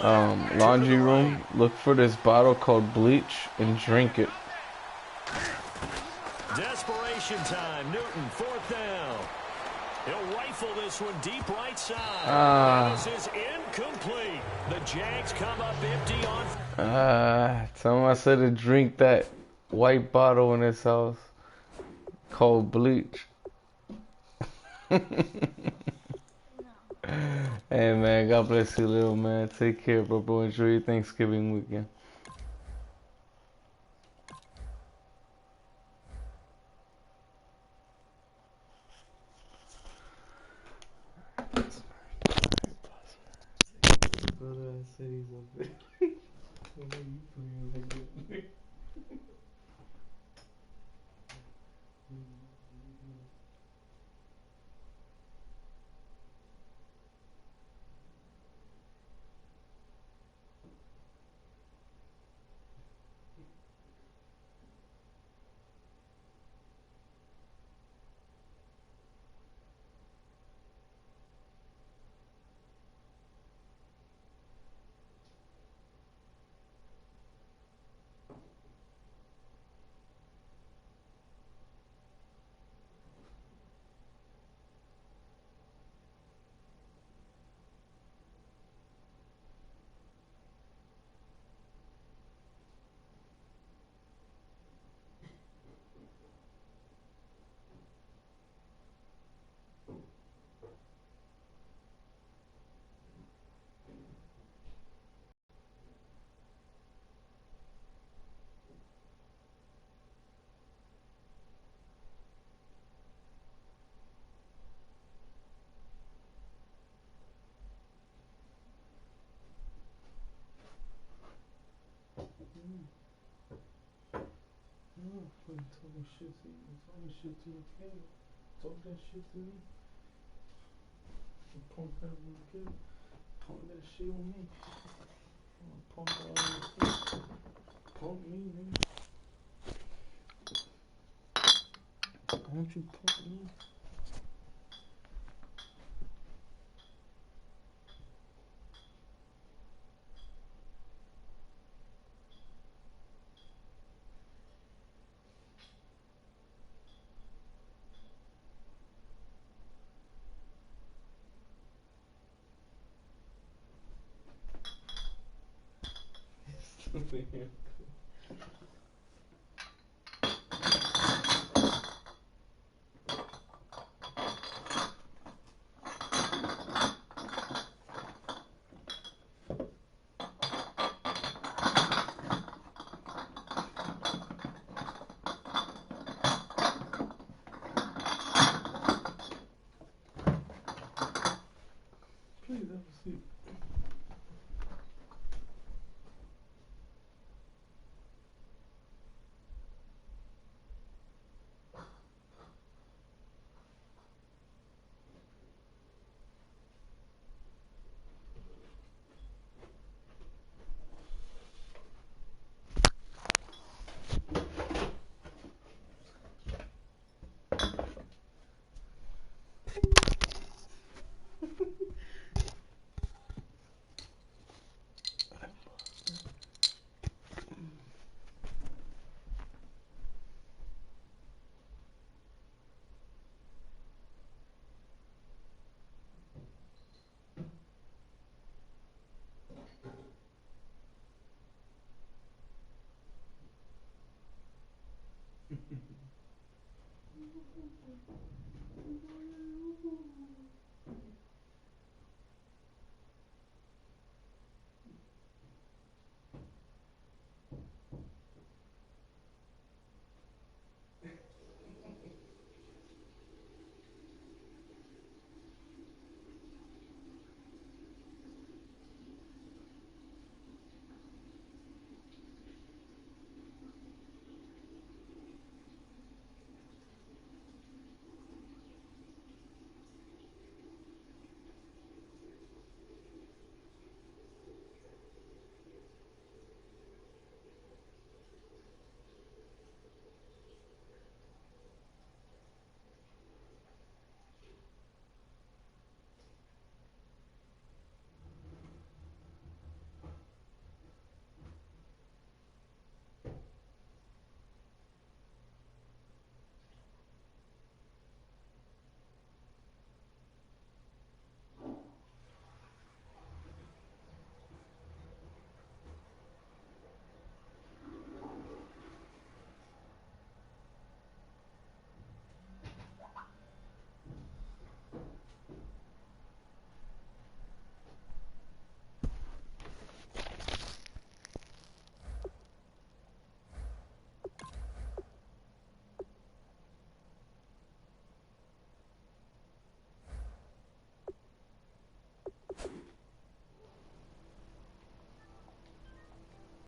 laundry room, look for this bottle called bleach and drink it. Desperation time. Newton, 4th down. He'll rifle this one deep right side. This is incomplete. The Jags come up empty on. Tell him I said to drink that white bottle in his house called bleach. Hey man, God bless you, little man. Take care, bro. Enjoy your Thanksgiving weekend. Talking shit to you, talking shit to the kid. Talk that shit to me. Pump that on the kid. Pump that shit on me. Pump that on the kid. Pump me, nigga. Don't you pump me?